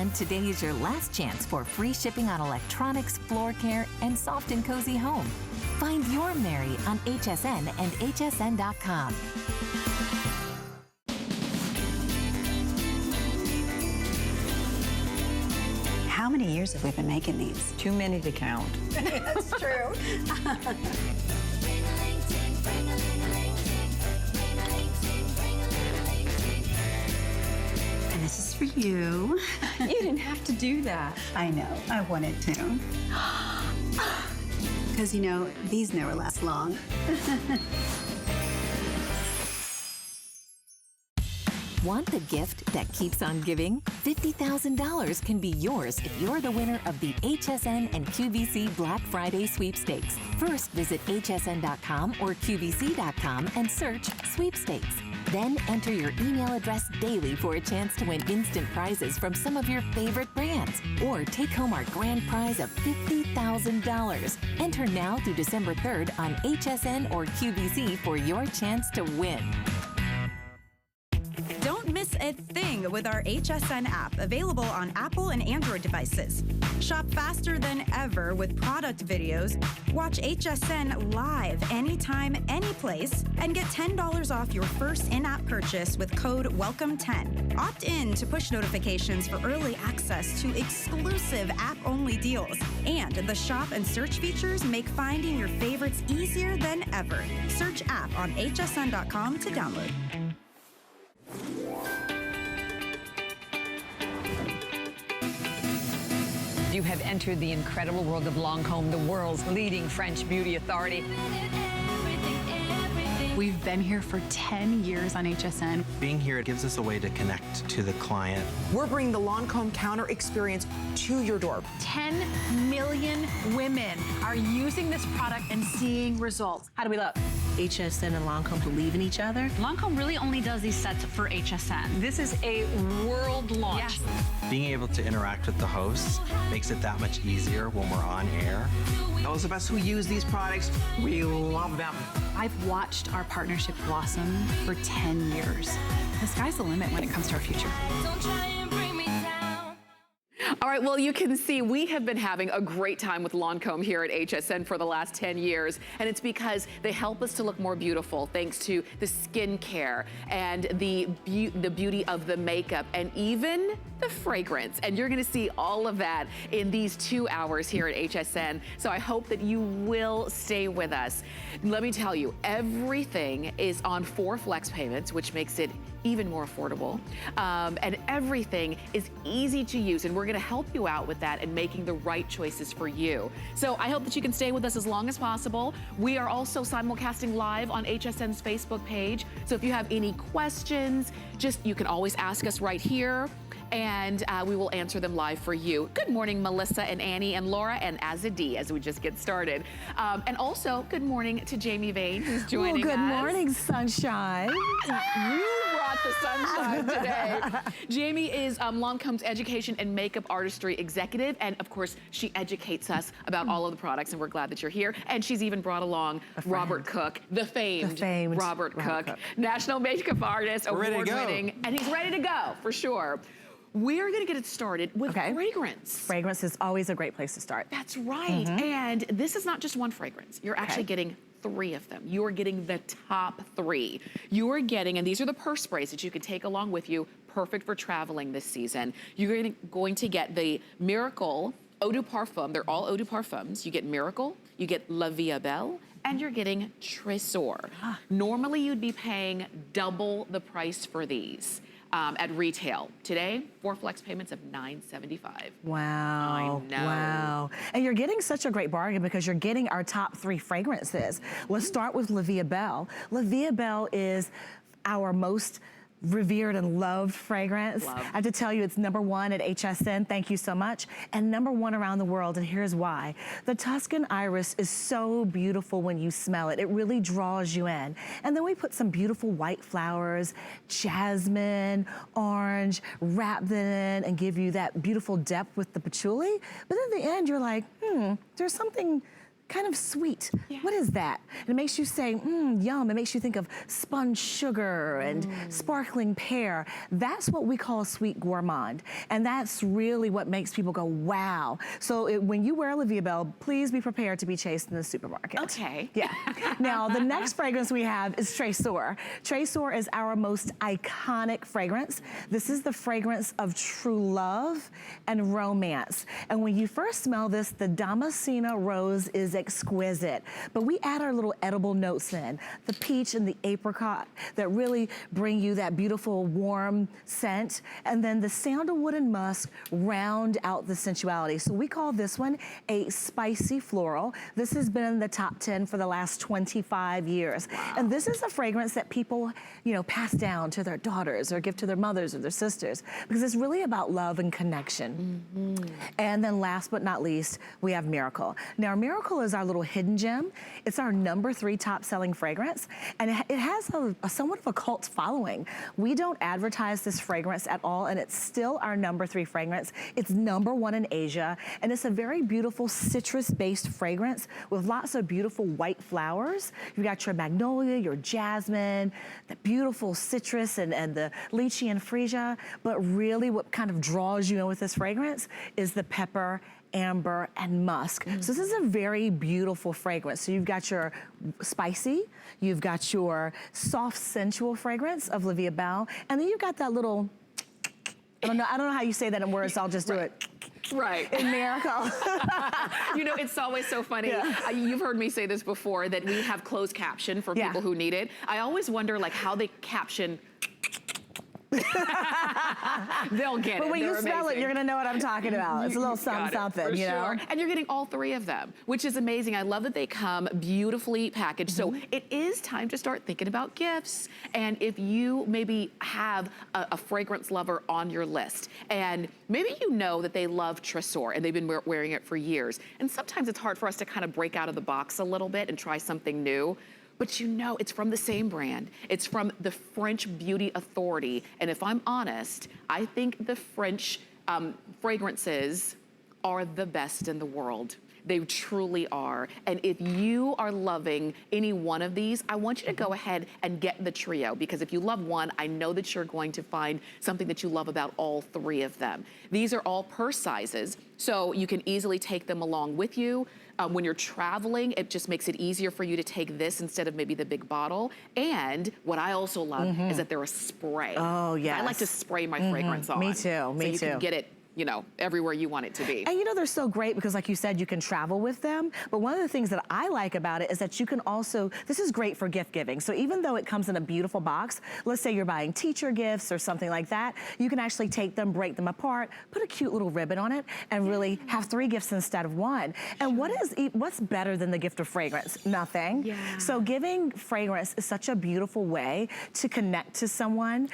And today is your last chance for free shipping on electronics, floor care, and soft and cozy home. Find your Mary on HSN and hsn.com. How many years have we been making these? Too many to count. That's true. And this is for you. You didn't have to do that. I know, I wanted to. Because, you know, these never last long. Want the gift that keeps on giving? $50,000 can be yours if you're the winner of the HSN and QVC Black Friday sweepstakes. First, visit hsn.com or qvc.com and search sweepstakes. Then enter your email address daily for a chance to win instant prizes from some of your favorite brands. Or take home our grand prize of $50,000. Enter now through December 3rd on HSN or QVC for your chance to win. Don't miss a thing with our HSN app, available on Apple and Android devices. Shop faster than ever with product videos. Watch HSN live anytime, anyplace, and get $10 off your first in-app purchase with code WELCOME10. Opt in to push notifications for early access to exclusive app-only deals. And the shop and search features make finding your favorites easier than ever. Search app on hsn.com to download. You have entered the incredible world of Lancome, the world's leading French beauty authority. We've been here for 10 years on HSN. Being here gives us a way to connect to the client. We're bringing the Lancome counter experience to your door. 10 million women are using this product and seeing results. How do we look? HSN and Lancome believe in each other. Lancome really only does these sets for HSN. This is a world launch. Yes. Being able to interact with the hosts makes it that much easier when we're on air. Those of us who use these products, we love them. I've watched our partnership blossom for 10 years. The sky's the limit when it comes to our future. All right, well, you can see we have been having a great time with Lancome here at HSN for the last 10 years, and it's because they help us to look more beautiful thanks to the skincare and the beauty of the makeup and even the fragrance. And you're gonna see all of that in these 2 hours here at HSN. So I hope that you will stay with us. Let me tell you, everything is on 4 flex payments, which makes it even more affordable. And everything is easy to use, and we're gonna help you out with that and making the right choices for you. So I hope that you can stay with us as long as possible. We are also simulcasting live on HSN's Facebook page. So if you have any questions, you can always ask us right here, and we will answer them live for you. Good morning, Melissa and Annie and Laura and Azadi, as we just get started. And also, good morning to Jamie Vane, who's joining us. Good morning, sunshine. You brought the sunshine today. Jamie is Lancome's education and makeup artistry executive, and of course, she educates us about all of the products, and we're glad that you're here. And she's even brought along Robert Cook, the famed Robert Cook, national makeup artist, award-winning, and he's ready to go, for sure. We're gonna get it started with fragrance. Fragrance is always a great place to start. That's right, and this is not just one fragrance. You're actually getting 3 of them. You're getting the top 3. You're getting, and these are the purse sprays that you can take along with you, perfect for traveling this season. You're going to get the Miracle Eau de Parfum. They're all Eau de Parfums. You get Miracle, you get La Vie Belle, and you're getting Tresor. Normally you'd be paying double the price for these. At retail. Today, 4 flex payments of $9.75. Wow. I know. Wow. And you're getting such a great bargain because you're getting our top 3 fragrances. Let's start with La Vie Belle. La Vie Belle is our most revered and loved fragrance. I have to tell you, it's #1 at HSN, thank you so much, and #1 around the world, and here's why. The Tuscan Iris is so beautiful when you smell it. It really draws you in. And then we put some beautiful white flowers, jasmine, orange, wrap them in and give you that beautiful depth with the patchouli. But at the end, you're like, there's something kind of sweet. What is that? And it makes you say, yum. It makes you think of spun sugar and sparkling pear. That's what we call a sweet gourmand. And that's really what makes people go, wow. So when you wear La Vie Belle, please be prepared to be chased in the supermarket. Okay. Yeah. Now, the next fragrance we have is Tresor. Tresor is our most iconic fragrance. This is the fragrance of true love and romance. And when you first smell this, the Damascena rose is exquisite, but we add our little edible notes in, the peach and the apricot that really bring you that beautiful warm scent, and then the sandalwood and musk round out the sensuality. So we call this one a spicy floral. This has been in the top 10 for the last 25 years. Wow. And this is a fragrance that people, pass down to their daughters or give to their mothers or their sisters, because it's really about love and connection. And then last but not least, we have Miracle. Now, Miracle is our little hidden gem. It's our #3 top selling fragrance, and it has a somewhat of a cult following. We don't advertise this fragrance at all, and it's still our #3 fragrance. It's #1 in Asia, and it's a very beautiful citrus-based fragrance with lots of beautiful white flowers. You've got your magnolia, your jasmine, the beautiful citrus and the lychee and freesia, but really what kind of draws you in with this fragrance is the pepper, amber, and musk. So this is a very beautiful fragrance. So you've got your spicy, you've got your soft, sensual fragrance of La Vie Belle, and then you've got that little, I don't know how you say that in words, so I'll just do it. Right. In Miracle. It's always so funny. Yeah. You've heard me say this before, that we have closed caption for people who need it. I always wonder how they caption. They'll get it. But when you smell it, you're gonna know what I'm talking about. It's a little something, you know? And you're getting all 3 of them, which is amazing. I love that they come beautifully packaged. So it is time to start thinking about gifts. And if you maybe have a fragrance lover on your list, and maybe you know that they love Tresor and they've been wearing it for years. And sometimes it's hard for us to kind of break out of the box a little bit and try something new. But it's from the same brand. It's from the French Beauty Authority. And if I'm honest, I think the French fragrances are the best in the world. They truly are. And if you are loving any one of these, I want you to go ahead and get the trio, because if you love one, I know that you're going to find something that you love about all 3 of them. These are all purse sizes, so you can easily take them along with you. When you're traveling, it just makes it easier for you to take this instead of maybe the big bottle. And what I also love is that they're a spray. Oh, yes. I like to spray my fragrance on. Me too, me too. So you can get it everywhere you want it to be. And they're so great because, like you said, you can travel with them. But one of the things that I like about it is that you can also, this is great for gift giving. So even though it comes in a beautiful box, let's say you're buying teacher gifts or something like that, you can actually take them, break them apart, put a cute little ribbon on it, and really have 3 gifts instead of 1. And what's better than the gift of fragrance? Nothing. Yeah. So giving fragrance is such a beautiful way to connect to someone.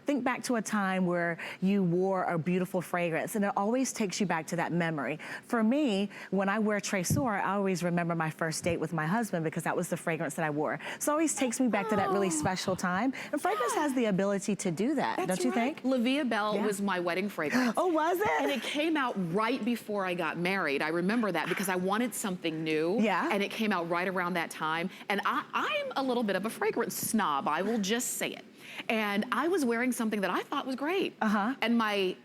Think back to a time where you wore a beautiful fragrance, and it always takes you back to that memory. For me, when I wear Tresor, I always remember my first date with my husband because that was the fragrance that I wore. So it always takes me back to that really special time. And fragrance has the ability to do that, don't you think? La Vie Belle was my wedding fragrance. Oh, was it? And it came out right before I got married. I remember that because I wanted something new. Yeah. And it came out right around that time. And I'm a little bit of a fragrance snob, I will just say it. And I was wearing something that I thought was great. And my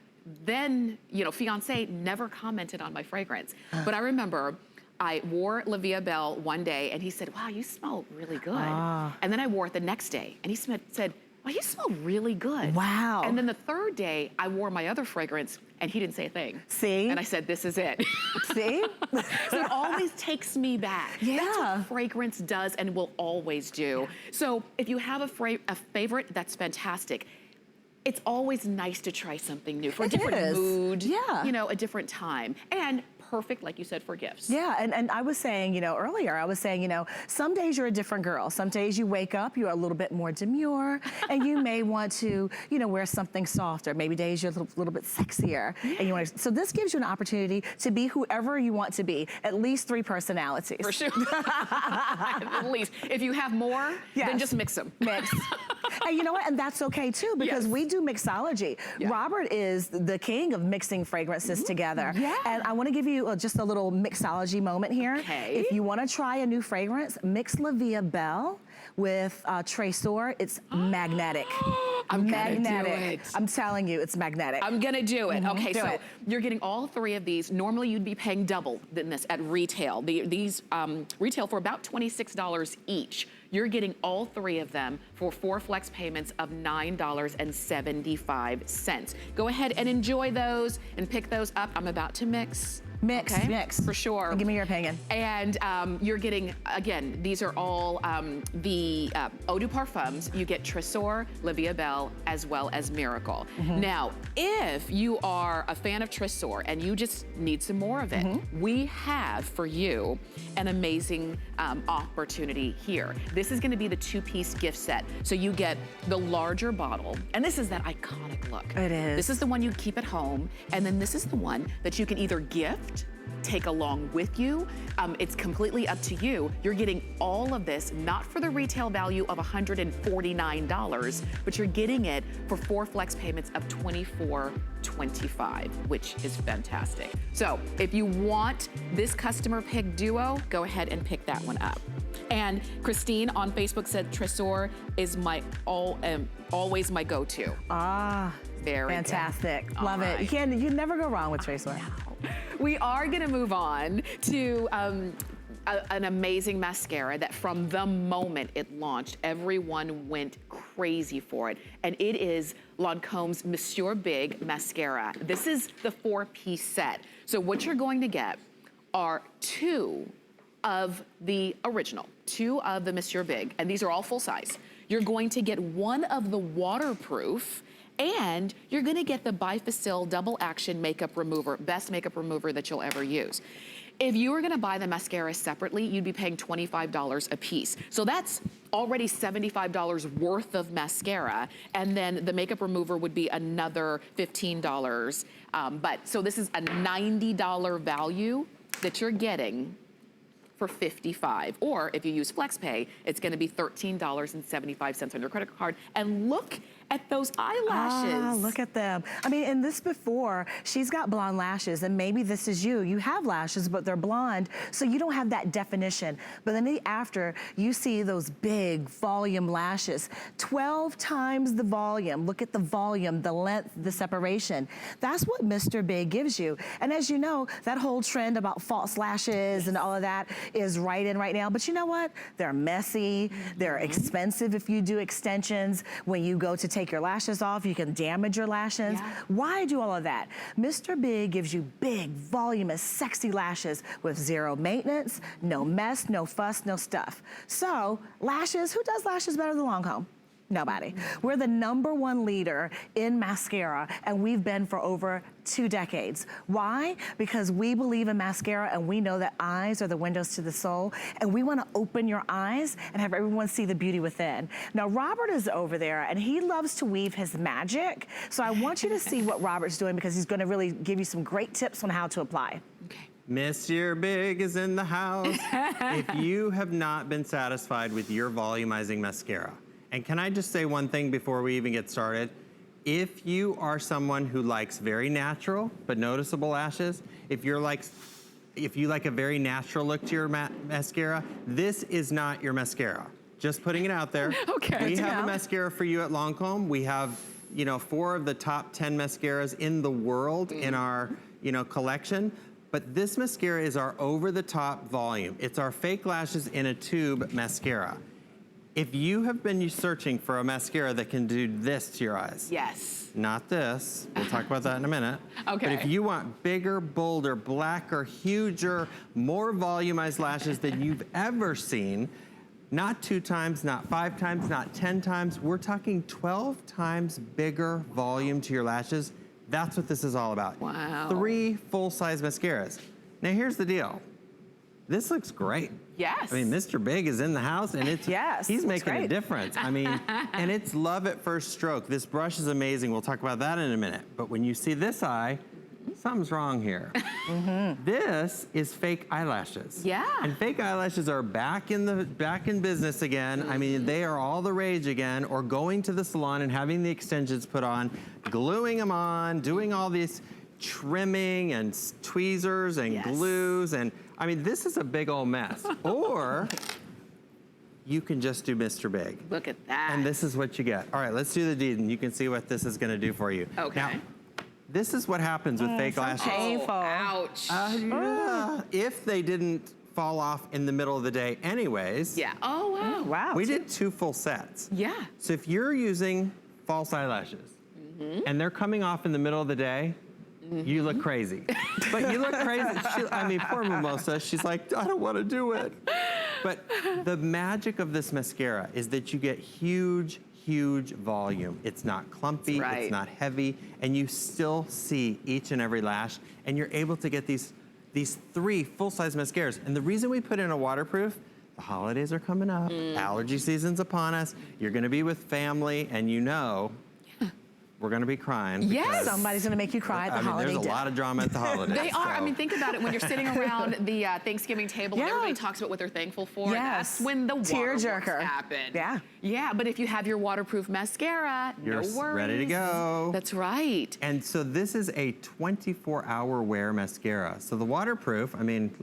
then, fiance never commented on my fragrance. But I remember I wore La Vie Belle one day and he said, wow, you smell really good. And then I wore it the next day and he said, wow, you smell really good. Wow. And then the 3rd day I wore my other fragrance and he didn't say a thing. See? And I said, this is it. See? So it always takes me back. Yeah. That's what fragrance does and will always do. So if you have a favorite, that's fantastic. It's always nice to try something new for a different mood, a different time. And perfect, like you said, for gifts. Yeah, and I was saying, earlier, some days you're a different girl. Some days you wake up, you're a little bit more demure, and you may want to, wear something softer. Maybe days you're a little bit sexier. And you want to, so this gives you an opportunity to be whoever you want to be, at least 3 personalities. For sure. At least. If you have more, then just mix them. Mix. And you know what? And that's okay too, because we do mixology. Robert is the king of mixing fragrances together. And I want to give you just a little mixology moment here. If you want to try a new fragrance, mix La Vie Belle with Tresor. It's magnetic. I'm magnetic. gonna do it. I'm telling you, it's magnetic. I'm gonna do it. Okay, Do so it. you're getting all three of these. Normally you'd be paying double than this at retail. These retail for about $26 each. You're getting all three of them for 4 flex payments of $9.75. Go ahead and enjoy those and pick those up. I'm about to mix. Mix, Okay? mix. For sure. And give me your opinion. And you're getting, again, these are all the Eau de Parfums. You get Tresor, La Vie Belle, as well as Miracle. Now, if you are a fan of Tresor and you just need some more of it, we have for you an amazing opportunity here. This is gonna be the 2-piece gift set. So you get the larger bottle, and this is that iconic look. It is. This is the one you keep at home, and then this is the one that you can either gift, take along with you. It's completely up to you. You're getting all of this, not for the retail value of $149, but you're getting it for 4 flex payments of $24.25, which is fantastic. So if you want this customer pick duo, go ahead and pick that one up. And Christine on Facebook said Tresor is my always my go-to. Very fantastic. good. Love it. You never go wrong with Tresor. We are gonna move on to an amazing mascara that from the moment it launched, everyone went crazy for it. And it is Lancome's Monsieur Big Mascara. This is the 4-piece set. So what you're going to get are 2 of the original, 2 of the Monsieur Big, and these are all full size. You're going to get 1 of the waterproof, and you're gonna get the Bifacil Double Action Makeup Remover, best makeup remover that you'll ever use. If you were gonna buy the mascara separately, you'd be paying $25 a piece. So that's already $75 worth of mascara, and then the makeup remover would be another $15. So this is a $90 value that you're getting for $55. Or if you use FlexPay, it's gonna be $13.75 on your credit card. And look at those eyelashes. Look at them. I mean, in this before, she's got blonde lashes, and maybe this is you. You have lashes, but they're blonde, so you don't have that definition. But then the after, you see those big volume lashes, 12 times the volume. Look at the volume, the length, the separation. That's what Mr. Big gives you. And as you know, that whole trend about false lashes and all of that is right in right now. But you know what? They're messy. They're expensive if you do extensions. When you go to take your lashes off, you can damage your lashes. Why do all of that? Mr. Big gives you big, voluminous, sexy lashes with 0 maintenance, no mess, no fuss, no stuff. So lashes, who does lashes better than Lancome? Nobody. We're the #1 leader in mascara, and we've been for over 2 decades. Why? Because we believe in mascara, and we know that eyes are the windows to the soul, and we want to open your eyes and have everyone see the beauty within. Now, Robert is over there, and he loves to weave his magic, so I want you to see what Robert's doing, because he's going to really give you some great tips on how to apply. Monsieur Big is in the house. If you have not been satisfied with your volumizing mascara, and can I just say one thing before we even get started? If you are someone who likes very natural but noticeable lashes, if you like a very natural look to your mascara, this is not your mascara. Just putting it out there. Okay. We have a mascara for you at Lancome. We have, 4 of the top 10 mascaras in the world in our, collection. But this mascara is our over-the-top volume. It's our fake lashes in a tube mascara. If you have been searching for a mascara that can do this to your eyes. Yes. Not this. We'll talk about that in a minute. Okay. But if you want bigger, bolder, blacker, huger, more volumized lashes than you've ever seen, not 2 times, not 5 times, not 10 times, we're talking 12 times bigger volume to your lashes. That's what this is all about. Wow. 3 full-size mascaras. Now here's the deal. This looks great. Yes. I mean, Mr. Big is in the house, and it's he's making a difference. I mean, and it's love at first stroke. This brush is amazing. We'll talk about that in a minute. But when you see this eye, something's wrong here. This is fake eyelashes. Yeah. And fake eyelashes are back in business again. I mean, they are all the rage again, or going to the salon and having the extensions put on, gluing them on, doing all these trimming and tweezers and glues. And I mean, this is a big old mess. Or you can just do Mr. Big. Look at that. And this is what you get. All right, let's do the deed and you can see what this is gonna do for you. Okay. Now, this is what happens with fake lashes. Painful. Ouch. If they didn't fall off in the middle of the day anyways. Yeah. Oh, wow. Wow. We did 2 full sets. Yeah. So if you're using false eyelashes and they're coming off in the middle of the day, you look crazy. But you look crazy. I mean, poor Mimosa, she's like, I don't want to do it. But the magic of this mascara is that you get huge volume. It's not clumpy, right. It's not heavy, and you still see each and every lash, and you're able to get these 3 full-size mascaras. And the reason we put in a waterproof, the holidays are coming up, allergy season's upon us, you're gonna be with family, and you know, we're gonna be crying. Yes. Somebody's gonna make you cry at the holiday there's a lot of drama at the holidays. They are. I so. mean, think about it. When you're sitting around the Thanksgiving table and everybody talks about what they're thankful for, that's when the waterworks happen. Yeah. Yeah, but if you have your waterproof mascara, You're no worries. ready to go. That's right. And so this is a 24-hour wear mascara. So the waterproof, I mean,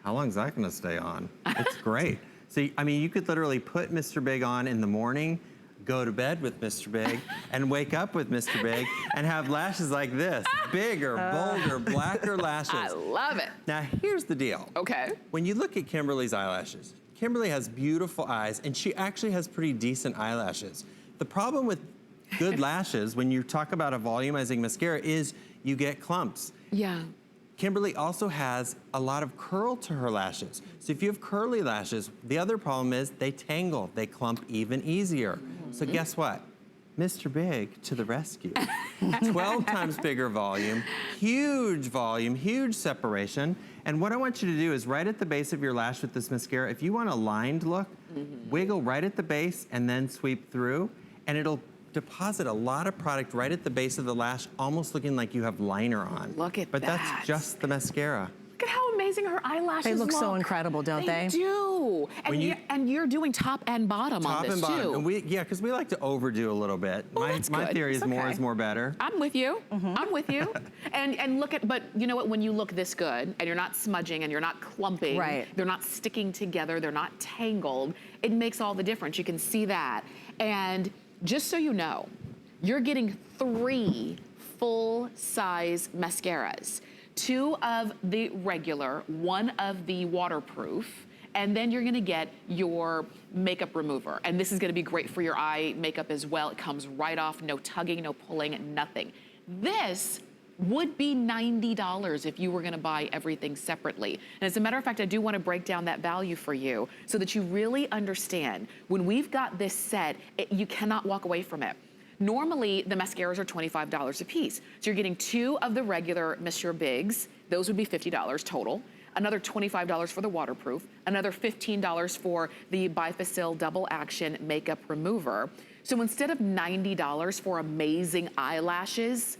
how long is that gonna stay on? It's great. So, I mean, you could literally put Mr. Big on in the morning, go to bed with Mr. Big, and wake up with Mr. Big, and have lashes like this. Bigger, bolder, blacker lashes. I love it. Now, here's the deal. Okay. When you look at Kimberly's eyelashes, Kimberly has beautiful eyes, and she actually has pretty decent eyelashes. The problem with good lashes, when you talk about a volumizing mascara, is you get clumps. Yeah. Kimberly also has a lot of curl to her lashes. So if you have curly lashes, the other problem is they tangle, they clump even easier. So guess what? Mr. Big to the rescue. 12 times bigger volume, huge separation. And what I want you to do is right at the base of your lash with this mascara, if you want a lined look, wiggle right at the base and then sweep through, and it'll deposit a lot of product right at the base of the lash, almost looking like you have liner on. Look at but that. That's just the mascara. Look at how amazing her eyelashes They look so incredible, don't they? They do. And you're doing top and bottom on this, Top and bottom. too. And because we like to overdo a little bit. Well, my that's good. theory It's is more okay. is more better. I'm with you. I'm with you. And look at, but you know what? When you look this good and you're not smudging and you're not clumping, Right. they're not sticking together, they're not tangled, it makes all the difference. You can see that. And just so you know, you're getting 3 full-size mascaras. 2 of the regular, 1 of the waterproof, and then you're gonna get your makeup remover. And this is gonna be great for your eye makeup as well. It comes right off, no tugging, no pulling, nothing. This would be $90 if you were gonna buy everything separately. And as a matter of fact, I do wanna break down that value for you so that you really understand. When we've got this set, you cannot walk away from it. Normally, the mascaras are $25 a piece. So you're getting 2 of the regular Mr. Bigs. Those would be $50 total. Another $25 for the waterproof. Another $15 for the Bifacil Double Action Makeup Remover. So instead of $90 for amazing eyelashes,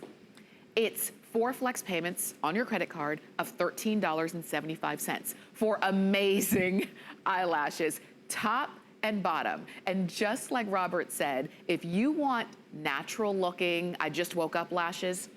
it's 4 flex payments on your credit card of $13.75 for amazing eyelashes, top and bottom. And just like Robert said, if you want natural looking, I just woke up lashes,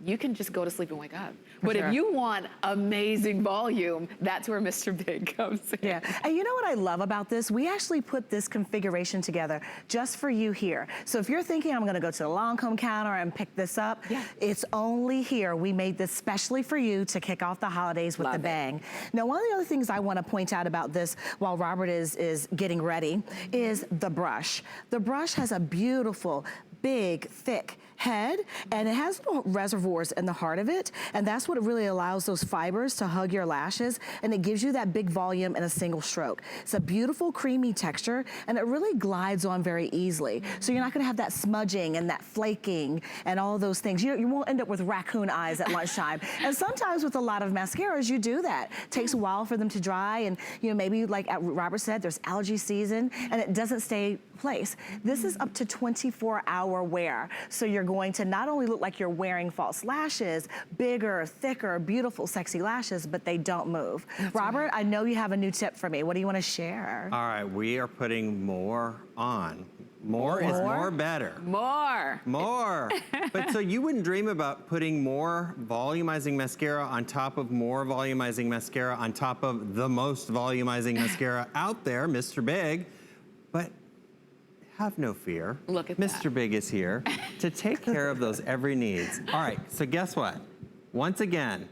you can just go to sleep and wake up. But if you want amazing volume, that's where Mr. Big comes in. Yeah, and you know what I love about this? We actually put this configuration together just for you here. So if you're thinking I'm gonna go to the Lancome counter and pick this up, it's only here. We made this specially for you to kick off the holidays with the bang. Now, one of the other things I wanna point out about this while Robert is getting ready is the brush. The brush has a beautiful, big, thick head, and it has little reservoirs in the heart of it, and that's what really allows those fibers to hug your lashes, and it gives you that big volume in a single stroke. It's a beautiful creamy texture, and it really glides on very easily. So you're not gonna have that smudging and that flaking and all of those things. You won't end up with raccoon eyes at lunchtime. And sometimes with a lot of mascaras, you do that. It takes a while for them to dry, and maybe like Robert said, there's allergy season, and it doesn't stay in place. This is up to 24-hour wear, so you're going to not only look like you're wearing false lashes, bigger, thicker, beautiful, sexy lashes, but they don't move. Robert, I know you have a new tip for me. What do you want to share? All right, we are putting more on. More is more better. More. More. But so you wouldn't dream about putting more volumizing mascara on top of more volumizing mascara on top of the most volumizing mascara out there, Mr. Big. But have no fear. Look at Mr. Big is here to take care of those every needs. All right, so guess what? Once again,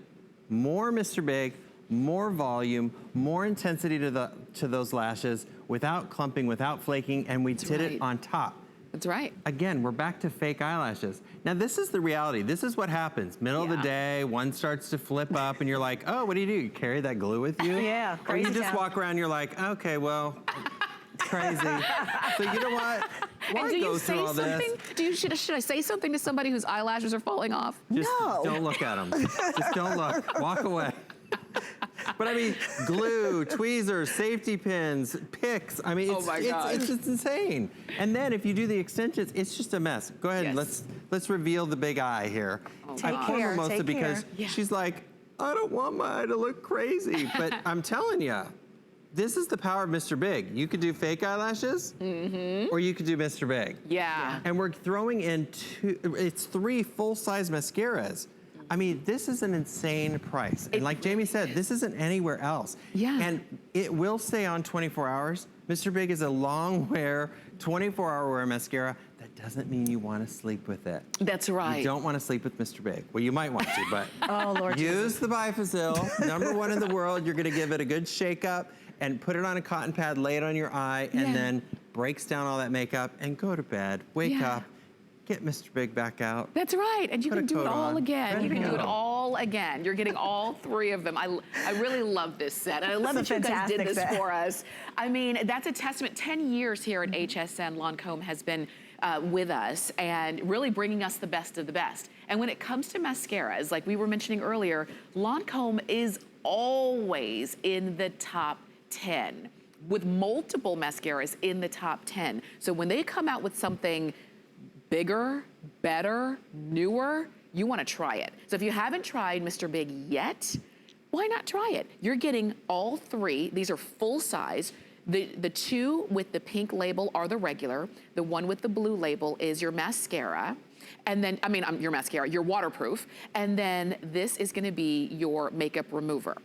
more Mr. Big, more volume, more intensity to those lashes without clumping, without flaking, and we did it on top. That's right. Again, we're back to fake eyelashes. Now this is the reality. This is what happens. Middle of the day, one starts to flip up and you're like, oh, what do? You carry that glue with you? Yeah, Or you crazy just town. walk around and you're like, okay, well, crazy. So you know what? Why And do go you through say all something? this? Should I say something to somebody whose eyelashes are falling off? Just No. don't look at them. Just don't look. Walk away. But I mean, glue, tweezers, safety pins, picks. I mean, it's just insane. And then if you do the extensions, it's just a mess. Go ahead, let's reveal the big eye here. Take I pull care, Mimosa take because care. she's like, I don't want my eye to look crazy. But I'm telling you, this is the power of Mr. Big. You could do fake eyelashes, or you could do Mr. Big. Yeah. And we're throwing in it's 3 full-size mascaras. I mean, this is an insane price. And like Jamie said, this isn't anywhere else. Yeah. And it will stay on 24 hours. Mr. Big is a long wear, 24-hour wear mascara. That doesn't mean you want to sleep with it. That's right. You don't want to sleep with Mr. Big. Well, you might want to, but Oh, Lord use the Bifazil, #1 in the world. You're going to give it a good shake up and put it on a cotton pad, lay it on your eye, and then breaks down all that makeup and go to bed. Wake up. Get Mr. Big back out. That's right, and you Put can a do it coat all on. again. Ready You to can do it go. all again. You're getting all 3 of them. I really love this set, and I love It's that a you guys did fantastic this set. for us. I mean, that's a testament. 10 years here at HSN, Lancome has been with us and really bringing us the best of the best. And when it comes to mascaras, like we were mentioning earlier, Lancome is always in the top 10 with multiple mascaras in the top 10. So when they come out with something bigger, better, newer, you want to try it. So if you haven't tried Mr. Big yet, why not try it? You're getting all 3. These are full size. The 2 with the pink label are the regular. The 1 with the blue label is your mascara. And then, your mascara, your waterproof. And then this is going to be your makeup remover.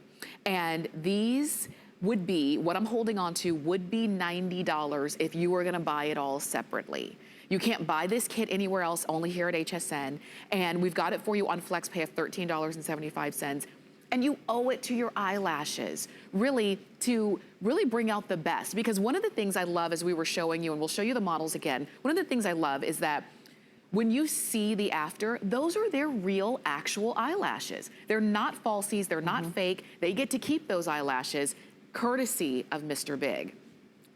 And these would be, what I'm holding on to would be $90 if you were going to buy it all separately. You can't buy this kit anywhere else, only here at HSN. And we've got it for you on FlexPay of $13.75. And you owe it to your eyelashes, really, to really bring out the best. Because one of the things I love, as we were showing you, and we'll show you the models again, one of the things I love is that when you see the after, those are their real, actual eyelashes. They're not falsies, they're not fake. They get to keep those eyelashes, courtesy of Mr. Big.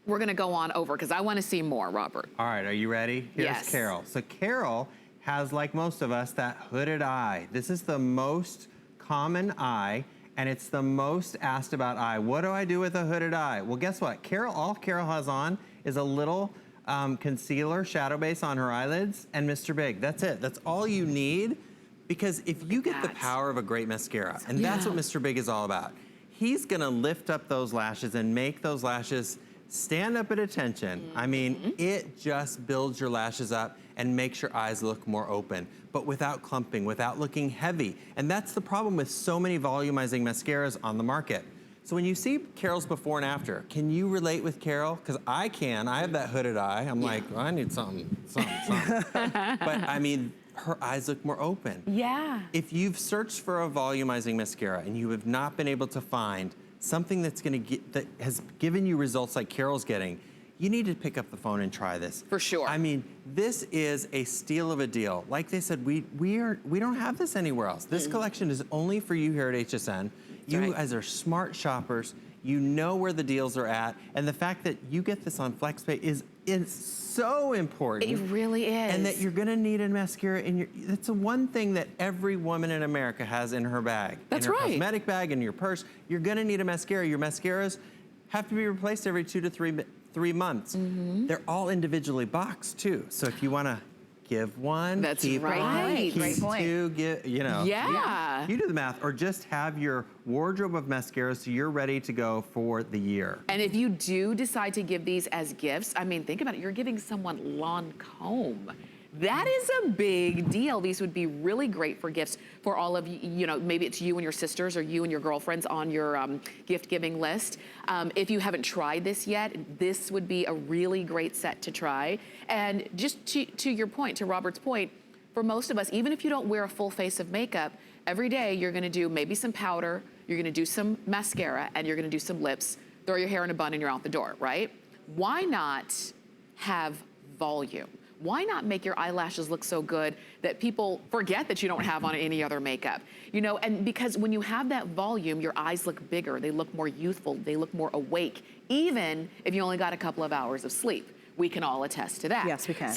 We're gonna go on over, because I wanna see more, Robert. All right, are you ready? Here's Yes. Carol. So Carol has, like most of us, that hooded eye. This is the most common eye, and it's the most asked about eye. What do I do with a hooded eye? Well, guess what? All Carol has on is a little concealer, shadow base on her eyelids, and Mr. Big. That's it. That's all you need, because if you get the power of a great mascara, and that's what Mr. Big is all about, he's gonna lift up those lashes and make those lashes stand up at attention. I mean, it just builds your lashes up and makes your eyes look more open, but without clumping, without looking heavy. And that's the problem with so many volumizing mascaras on the market. So when you see Carol's before and after, can you relate with Carol? Because I can. I have that hooded eye. I'm like, well, I need something. But I mean, her eyes look more open. Yeah. If you've searched for a volumizing mascara and you have not been able to find something that has given you results like Carol's getting, you need to pick up the phone and try this. For sure. I mean, this is a steal of a deal. Like they said, we don't have this anywhere else. This collection is only for you here at HSN. You guys are smart shoppers. You know where the deals are at. And the fact that you get this on FlexPay is so important. It really is. And that you're gonna need a mascara in your, it's the one thing that every woman in America has in her bag. That's in her right. cosmetic bag, in your purse. You're gonna need a mascara. Your mascaras have to be replaced every 2 to 3 months. They're all individually boxed too. So if you wanna give one, That's keep right. one, Great keep point. two, you know. Yeah. You do the math, or just have your wardrobe of mascaras so you're ready to go for the year. And if you do decide to give these as gifts, I mean, think about it. You're giving someone Lancome. That is a big deal. These would be really great for gifts for all of you. You know, maybe it's you and your sisters or you and your girlfriends on your gift giving list. If you haven't tried this yet, this would be a really great set to try. And just to your point, to Robert's point, for most of us, even if you don't wear a full face of makeup, every day you're gonna do maybe some powder, you're gonna do some mascara, and you're gonna do some lips, throw your hair in a bun and you're out the door, right? Why not have volume? Why not make your eyelashes look so good that people forget that you don't have on any other makeup? You know, and because when you have that volume, your eyes look bigger, they look more youthful, they look more awake, even if you only got a couple of hours of sleep. We can all attest to that. Yes, we can.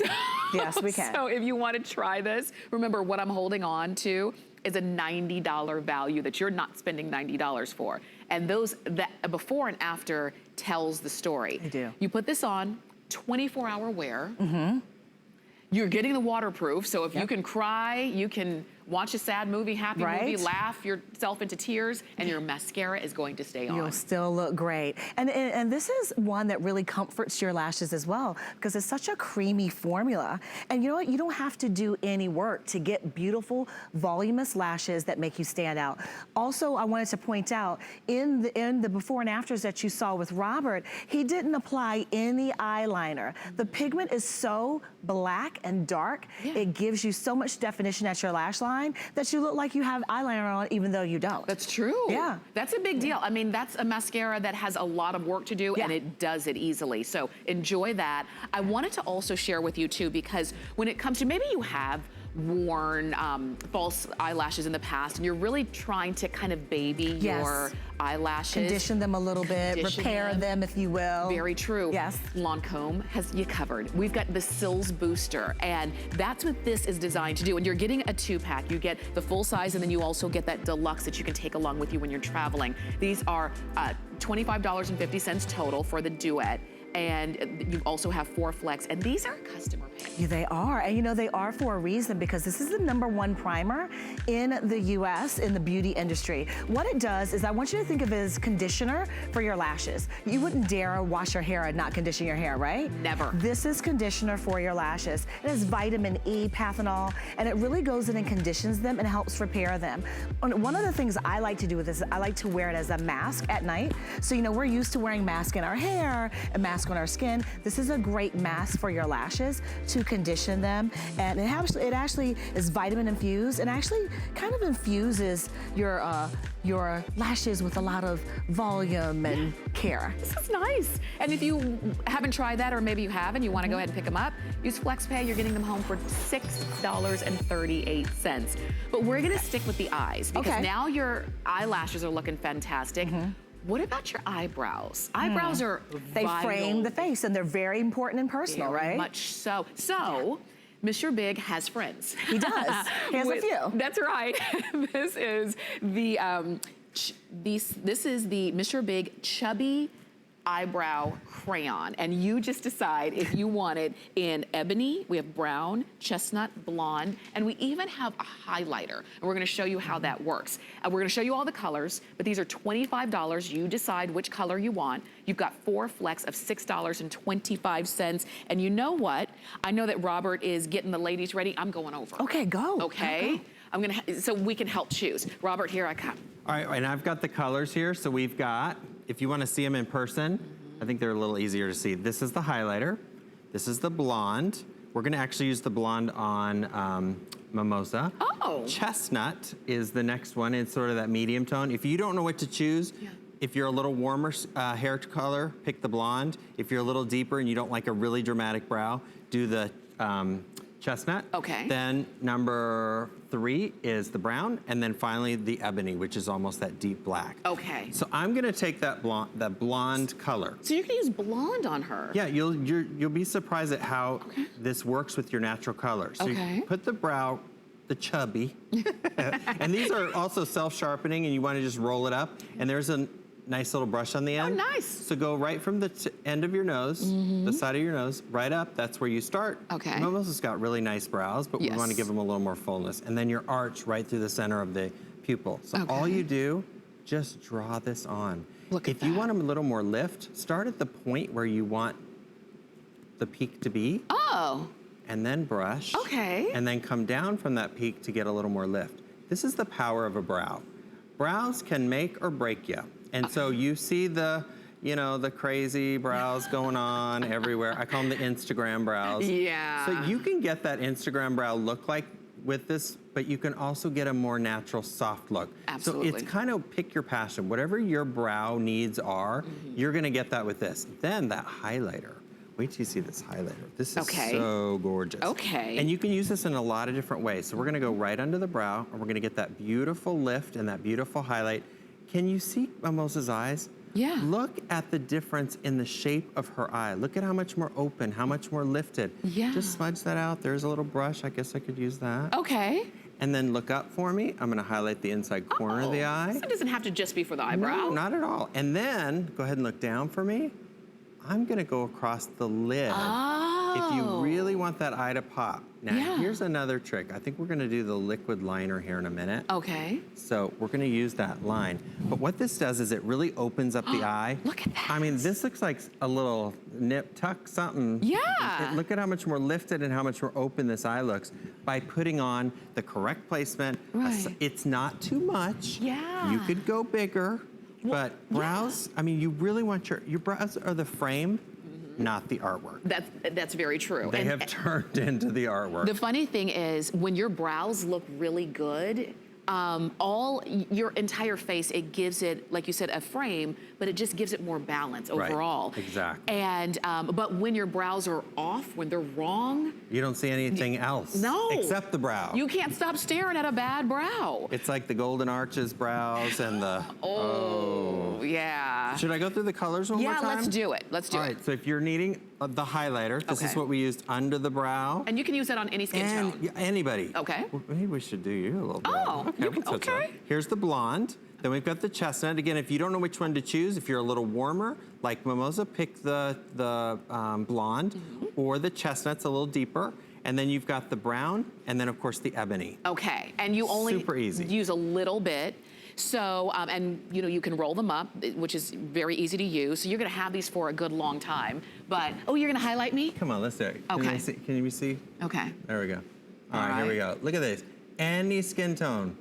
Yes, we can. So if you want to try this, remember what I'm holding on to is a $90 value that you're not spending $90 for. And that before and after tells the story. They do. You put this on, 24-hour wear. Mm-hmm. You're getting the waterproof, so if you can cry, you can watch a sad movie, happy movie, laugh yourself into tears, and your mascara is going to stay on. You'll still look great. And this is one that really comforts your lashes as well, because it's such a creamy formula. And you know what? You don't have to do any work to get beautiful, voluminous lashes that make you stand out. Also, I wanted to point out, in the before and afters that you saw with Robert, he didn't apply any eyeliner. The pigment is so black and dark, it gives you so much definition at your lash line that you look like you have eyeliner on even though you don't. That's true. Yeah. That's a big deal. I mean, that's a mascara that has a lot of work to do and it does it easily. So enjoy that. I wanted to also share with you too, because when it comes to, maybe you have worn false eyelashes in the past and you're really trying to kind of baby your eyelashes. Condition them a little bit, repair them if you will. Very true. Yes. Lancome has you covered. We've got the Sills Booster, and that's what this is designed to do. And you're getting a 2-pack. You get the full size, and then you also get that deluxe that you can take along with you when you're traveling. These are $25.50 total for the duet. And you also have 4 flex, and these are customer picked. Yeah, they are, and you know they are for a reason, because this is the #1 primer in the US in the beauty industry. What it does is, I want you to think of it as conditioner for your lashes. You wouldn't dare wash your hair and not condition your hair, right? Never. This is conditioner for your lashes. It has vitamin E, panthenol, and it really goes in and conditions them and helps repair them. One of the things I like to do with this, I like to wear it as a mask at night. So you know, we're used to wearing mask in our hair, a mask on our skin. This is a great mask for your lashes to condition them, and it actually is vitamin infused and actually kind of infuses your lashes with a lot of volume and care. This is nice. And if you haven't tried that, or maybe you have and you want to go ahead and pick them up, use FlexPay. You're getting them home for $6.38. But we're going to stick with the eyes, because now your eyelashes are looking fantastic. What about your eyebrows? Eyebrows are They vital. frame the face, and they're very important and personal, Very right? much so. So, Mr. Big has friends. He does. He has a few. That's right. This is the Mr. Big Chubby Eyebrow Crayon, and you just decide if you want it in ebony. We have brown, chestnut, blonde, and we even have a highlighter, and we're going to show you how that works. We're going to show you all the colors, but these are $25. You decide which color you want. You've got 4 flex of $6.25, and you know what? I know that Robert is getting the ladies ready. I'm going over. Okay, go. Okay. I'm gonna so we can help choose. Robert, here I come. All right, and I've got the colors here. So we've got, if you want to see them in person, I think they're a little easier to see. This is the highlighter. This is the blonde. We're going to actually use the blonde on Mimosa. Oh. Chestnut is the next one. It's sort of that medium tone. If you don't know what to choose, if you're a little warmer hair color, pick the blonde. If you're a little deeper and you don't like a really dramatic brow, do the chestnut. Okay. Then number 3 is the brown, and then finally the ebony, which is almost that deep black. Okay. So I'm gonna take that blonde color. So you can use blonde on her. Yeah, you'll be surprised at how this works with your natural color. So you put the brow, the chubby, and these are also self-sharpening, and you want to just roll it up. And there's nice little brush on the end. Oh, nice. So go right from the end of your nose, the side of your nose, right up. That's where you start. Okay. Mimosa's got really nice brows, but we want to give them a little more fullness. And then your arch right through the center of the pupil. So all you do, just draw this on. Look at if you want them a little more lift, start at the point where you want the peak to be. Oh. And then brush. Okay. And then come down from that peak to get a little more lift. This is the power of a brow. Brows can make or break you. And so you see the, you know, the crazy brows going on everywhere. I call them the Instagram brows. Yeah. So you can get that Instagram brow look like with this, but you can also get a more natural, soft look. Absolutely. So it's kind of pick your passion. Whatever your brow needs are, you're gonna get that with this. Then that highlighter. Wait till you see this highlighter. This is so gorgeous. Okay. And you can use this in a lot of different ways. So we're gonna go right under the brow, and we're gonna get that beautiful lift and that beautiful highlight. Can you see Mimosa's eyes? Yeah. Look at the difference in the shape of her eye. Look at how much more open, how much more lifted. Yeah. Just smudge that out. There's a little brush. I guess I could use that. Okay. And then look up for me. I'm gonna highlight the inside corner of the eye. So it doesn't have to just be for the eyebrow. No, not at all. And then go ahead and look down for me. I'm gonna go across the lid. If you really want that eye to pop. Now, here's another trick. I think we're gonna do the liquid liner here in a minute. Okay. So we're gonna use that line. But what this does is it really opens up the eye. Look at that. I mean, this looks like a little nip tuck something. Yeah. Look at how much more lifted and how much more open this eye looks by putting on the correct placement. Right. It's not too much. Yeah. You could go bigger, but brows, I mean, you really want your brows are the frame, not the artwork. That's very true. They have turned into the artwork. The funny thing is, when your brows look really good, your entire face, it gives it, like you said, a frame, but it just gives it more balance overall. Right, exactly. And, but when your brows are off, when they're wrong, You don't see anything else. No. Except the brow. you can't stop staring at a bad brow. It's like the golden arches brows and the, Yeah. Should I go through the colors one more Yeah, time? let's do it. Let's do All it. right, so if you're needing the highlighter, this is Okay. what we used under the brow. And you can use that on any skin And tone. anybody. Okay. Well, maybe we should do you a little bit. Oh, okay. We'll touch that. okay. Here's the blonde. Then we've got the chestnut. Again, if you don't know which one to choose, if you're a little warmer, like Mimosa, pick the blonde, or the chestnut's a little deeper. And then you've got the brown, and then of course the ebony. Okay, and you only Super easy. use a little bit. So, and you know, you can roll them up, which is very easy to use. So you're gonna have these for a good long time. But, oh, you're gonna highlight me? Come on, let's do it. Okay. Can you see? Okay. There we go. All right, here we go. Look at this. Any skin tone,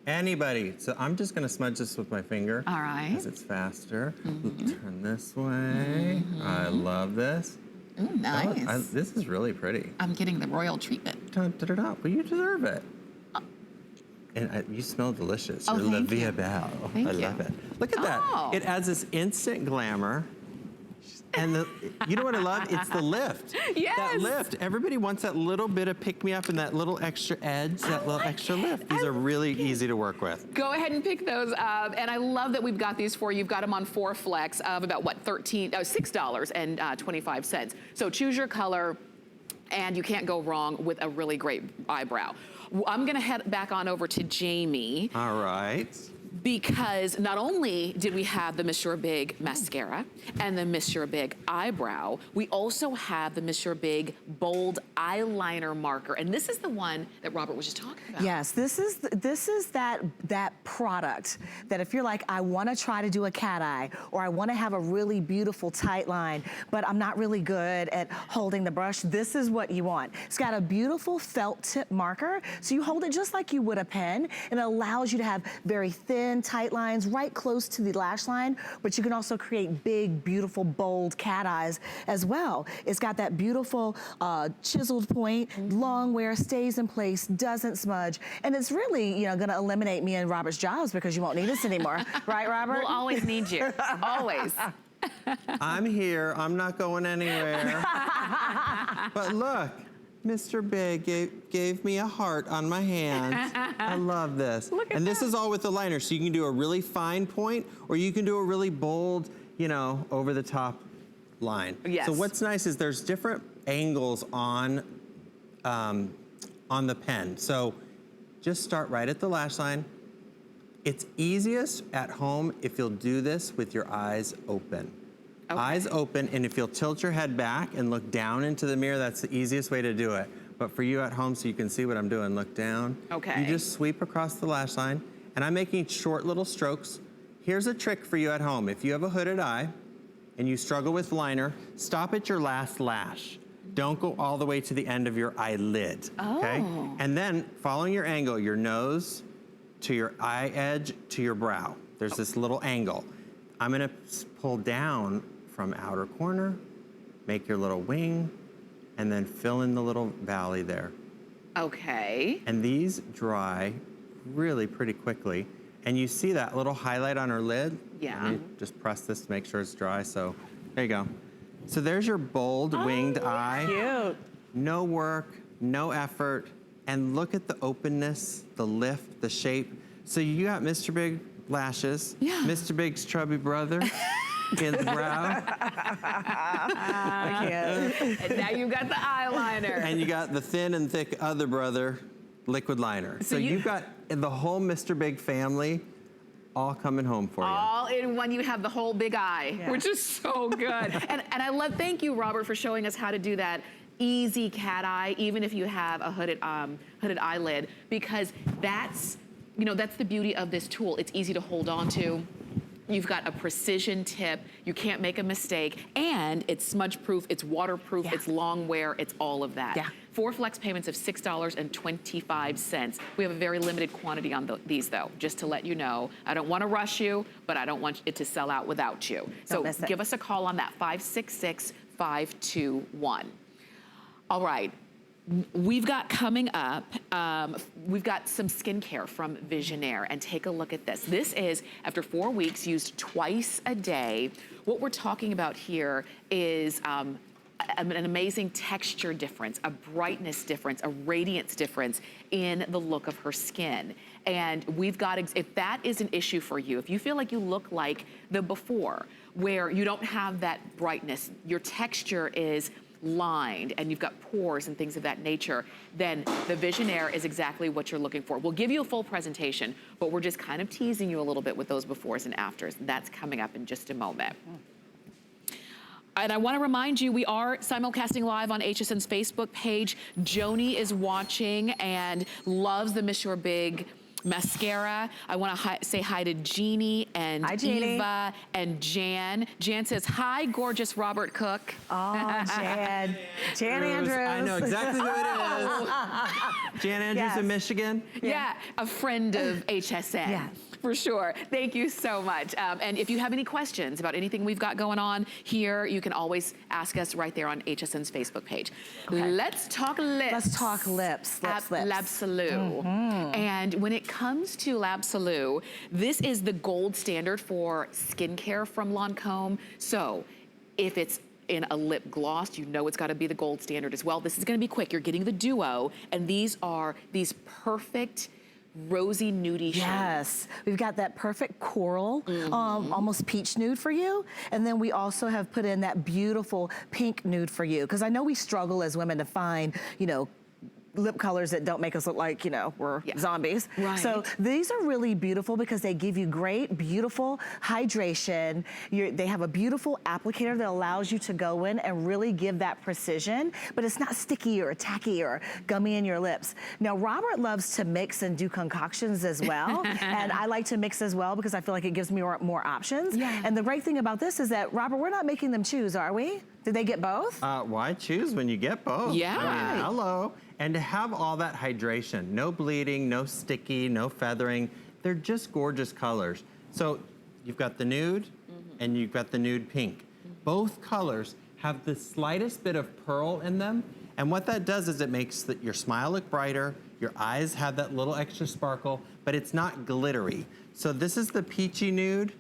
anybody. So I'm just gonna smudge this with my finger. All right. Because it's faster. Turn this way. I love this. Ooh, nice. This is really pretty. I'm getting the royal treatment. Dun, dun, dun, dun. Well, you deserve it. And you smell delicious. Oh, You're thank La you. Vie Belle. Thank I you. love it. Look at Oh. that. It adds this instant glamour. And you know what I love? It's the lift. Yes. That lift. Everybody wants that little bit of pick-me-up and that little extra edge, that little extra lift. These are really easy to work with. Go ahead and pick those up. And I love that we've got these for you. You've got them on 4 flex of about, what, $6.25. So choose your color, and you can't go wrong with a really great eyebrow. I'm gonna head back on over to Jamie. All right. Because not only did we have the Monsieur Big mascara and the Monsieur Big eyebrow, we also have the Monsieur Big bold eyeliner marker. And this is the one that Robert was just talking about. Yes, this is that product that if you're like, I want to try to do a cat eye, or I want to have a really beautiful tight line, but I'm not really good at holding the brush, this is what you want. It's got a beautiful felt tip marker, so you hold it just like you would a pen, and it allows you to have very thin, tight lines right close to the lash line, but you can also create big, beautiful, bold cat eyes as well. It's got that beautiful chiseled point, long wear, stays in place, doesn't smudge, and it's really, you know, gonna eliminate me and Robert's jobs because you won't need us anymore. Right, Robert? We'll always need you, always. I'm here. I'm not going anywhere. But look. Mr. Big gave me a heart on my hands. I love this. And this is all with the liner, so you can do a really fine point, or you can do a really bold, you know, over the top line. Yes. So what's nice is there's different angles on the pen. So just start right at the lash line, It's easiest at home if you'll do this with your eyes open. Okay. Eyes open, and if you'll tilt your head back and look down into the mirror, that's the easiest way to do it. But for you at home, so you can see what I'm doing, look down. Okay. You just sweep across the lash line, and I'm making short little strokes. Here's a trick for you at home. If you have a hooded eye and you struggle with liner, stop at your last lash. Don't go all the way to the end of your eyelid, okay? And then, following your angle, your nose to your eye edge to your brow. There's this little angle. I'm gonna pull down from outer corner, make your little wing, and then fill in the little valley there. Okay. And these dry really pretty quickly. And you see that little highlight on her lid? Yeah. Let me just press this to make sure it's dry, so there you go. So there's your bold winged eye. Cute. No work, no effort, and look at the openness, the lift, the shape. So you got Mr. Big lashes, Mr. Big's chubby brother in the brow. And now you got the eyeliner. And you got the thin and thick other brother liquid liner. So you've got the whole Mr. Big family all coming home for you. All in one, you have the whole big eye, which is so good. and I love, thank you, Robert, for showing us how to do that easy cat eye, even if you have a hooded eyelid, because that's, you know, that's the beauty of this tool. It's easy to hold on to. You've got a precision tip. You can't make a mistake. And it's smudge proof, it's waterproof, it's long wear, it's all of that. Yeah. 4 flex payments of $6.25. We have a very limited quantity on these though, just to let you know. I don't want to rush you, but I don't want it to sell out without you. So give us a call on that, 566-521. All right. We've got coming up, we've got some skincare from Visionaire, and take a look at this. This is, after 4 weeks, used twice a day. What we're talking about here is an amazing texture difference, a brightness difference, a radiance difference in the look of her skin. And we've got, if that is an issue for you, if you feel like you look like the before, where you don't have that brightness, your texture is lined and you've got pores and things of that nature, then the Visionaire is exactly what you're looking for. We'll give you a full presentation, but we're just kind of teasing you a little bit with those befores and afters. That's coming up in just a moment. And I want to remind you, we are simulcasting live on HSN's Facebook page. Joni is watching and loves the Miss Your Big mascara. I want to say hi to Jeannie and Eva and Jan. Jan says, hi, gorgeous Robert Cook. Oh, Jan. Jan Andrews. I know exactly who it is. Jan Andrews in Michigan? Yeah, a friend of HSN. Yeah. For sure. Thank you so much. And if you have any questions about anything we've got going on here, you can always ask us right there on HSN's Facebook page. Okay. Let's talk lips. Let's talk lips. At L'Absolu. And when it comes to L'Absolu, this is the gold standard for skincare from Lancome. So if it's in a lip gloss, you know it's got to be the gold standard as well. This is going to be quick. You're getting the duo, and these are these perfect rosy nudie shade. Yes, we've got that perfect coral, almost peach nude for you. And then we also have put in that beautiful pink nude for you. Because I know we struggle as women to find, you know, lip colors that don't make us look like, you know, we're zombies. Right. So these are really beautiful because they give you great, beautiful hydration. They have a beautiful applicator that allows you to go in and really give that precision, but it's not sticky or tacky or gummy in your lips. Now, Robert loves to mix and do concoctions as well. And I like to mix as well because I feel like it gives me more options. Yeah. And the great thing about this is that, Robert, we're not making them choose, are we? Did they get both? Why choose when you get both? Yeah. I mean, hello. And to have all that hydration, no bleeding, no sticky, no feathering, they're just gorgeous colors. So you've got the nude and you've got the nude pink. Both colors have the slightest bit of pearl in them. And what that does is it makes your smile look brighter, your eyes have that little extra sparkle, but it's not glittery. So this is the peachy nude.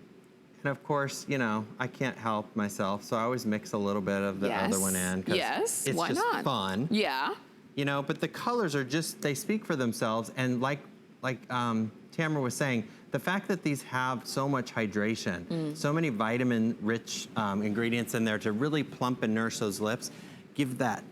And of course, you know, I can't help myself, so I always mix a little bit of the other one in. Yes, it's why just not? fun. Yeah. You know, but the colors are just, they speak for themselves. And like Tamara was saying, the fact that these have so much hydration, so many vitamin-rich ingredients in there to really plump and nourish those lips, give that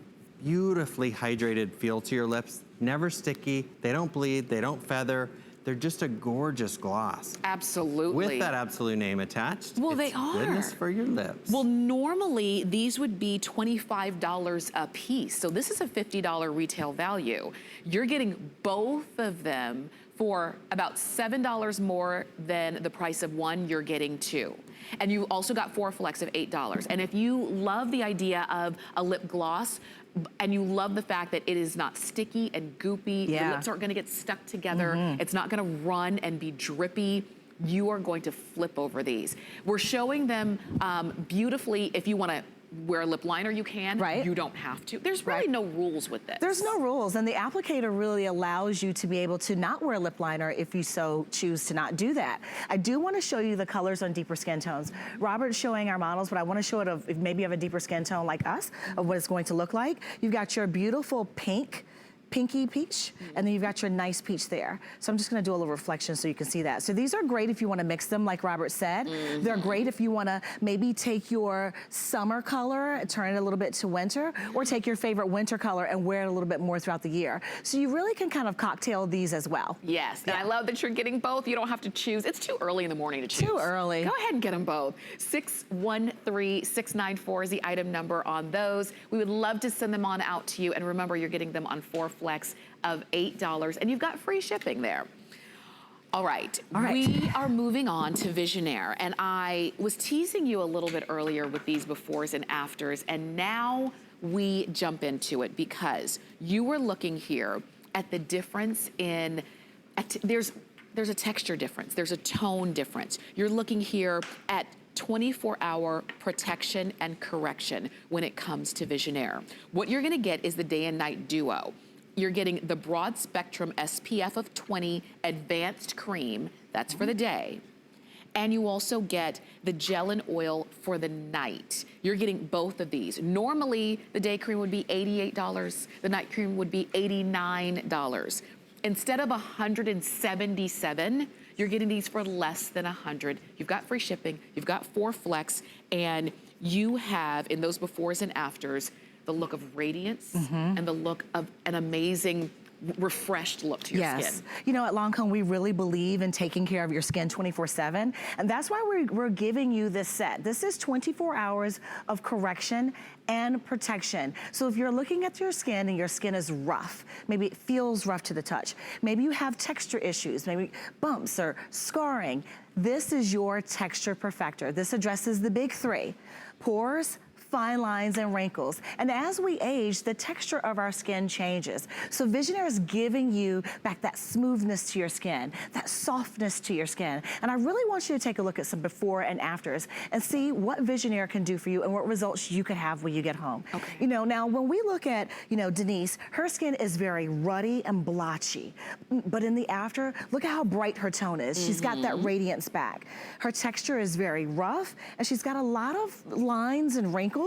beautifully hydrated feel to your lips. Never sticky, they don't bleed, they don't feather. they're just a gorgeous gloss. Absolutely. With that absolute name attached, well, it's they are. goodness for your lips. Well, normally these would be $25 a piece. So this is a $50 retail value. You're getting both of them for about $7 more than the price of one. You're getting two. And you also got 4 flecks of $8. And if you love the idea of a lip gloss, and you love the fact that it is not sticky and goopy, your lips aren't gonna get stuck together, it's not gonna run and be drippy, you are going to flip over these. We're showing them beautifully. If you wanna wear a lip liner, you can. Right. You don't have to. There's really no rules with this. There's no rules, and the applicator really allows you to be able to not wear a lip liner if you so choose to not do that. I do want to show you the colors on deeper skin tones. Robert's showing our models, but I want to show it of if maybe you have a deeper skin tone like us, of what it's going to look like. You've got your beautiful pinky peach, and then you've got your nice peach there. So I'm just gonna do a little reflection so you can see that. So these are great if you wanna mix them, like Robert said. They're great if you wanna maybe take your summer color, turn it a little bit to winter, or take your favorite winter color and wear it a little bit more throughout the year. So you really can kind of cocktail these as well. Yes, and I love that you're getting both. You don't have to choose. It's too early in the morning to choose. Too early. Go ahead and get them both. 613694 is the item number on those. We would love to send them on out to you. And remember, you're getting them on 4 flecks of $8, and you've got free shipping there. All right, we are moving on to Visionaire, and I was teasing you a little bit earlier with these befores and afters, and now we jump into it because you were looking here at the difference in, there's a texture difference, there's a tone difference. You're looking here at 24-hour protection and correction when it comes to Visionaire. What you're gonna get is the day and night duo. You're getting the broad spectrum SPF of 20 advanced cream, that's for the day. And you also get the gel and oil for the night. You're getting both of these. Normally, the day cream would be $88, the night cream would be $89. Instead of $177, you're getting these for less than $100. You've got free shipping, you've got 4 flecks, and you have, in those befores and afters, the look of radiance and the look of an amazing, refreshed look to your skin. You know, at Lancome, we really believe in taking care of your skin 24/7, and that's why we're giving you this set. This is 24 hours of correction and protection. So if you're looking at your skin and your skin is rough, maybe it feels rough to the touch, maybe you have texture issues, maybe bumps or scarring, this is your texture perfector. This addresses the big 3, pores, fine lines and wrinkles. And as we age, the texture of our skin changes. So Visionaire is giving you back that smoothness to your skin, that softness to your skin. And I really want you to take a look at some before and afters and see what Visionaire can do for you and what results you could have when you get home. You know, now when we look at, you know, Denise, her skin is very ruddy and blotchy. But in the after, look at how bright her tone is. She's got that radiance back. Her texture is very rough, and she's got a lot of lines and wrinkles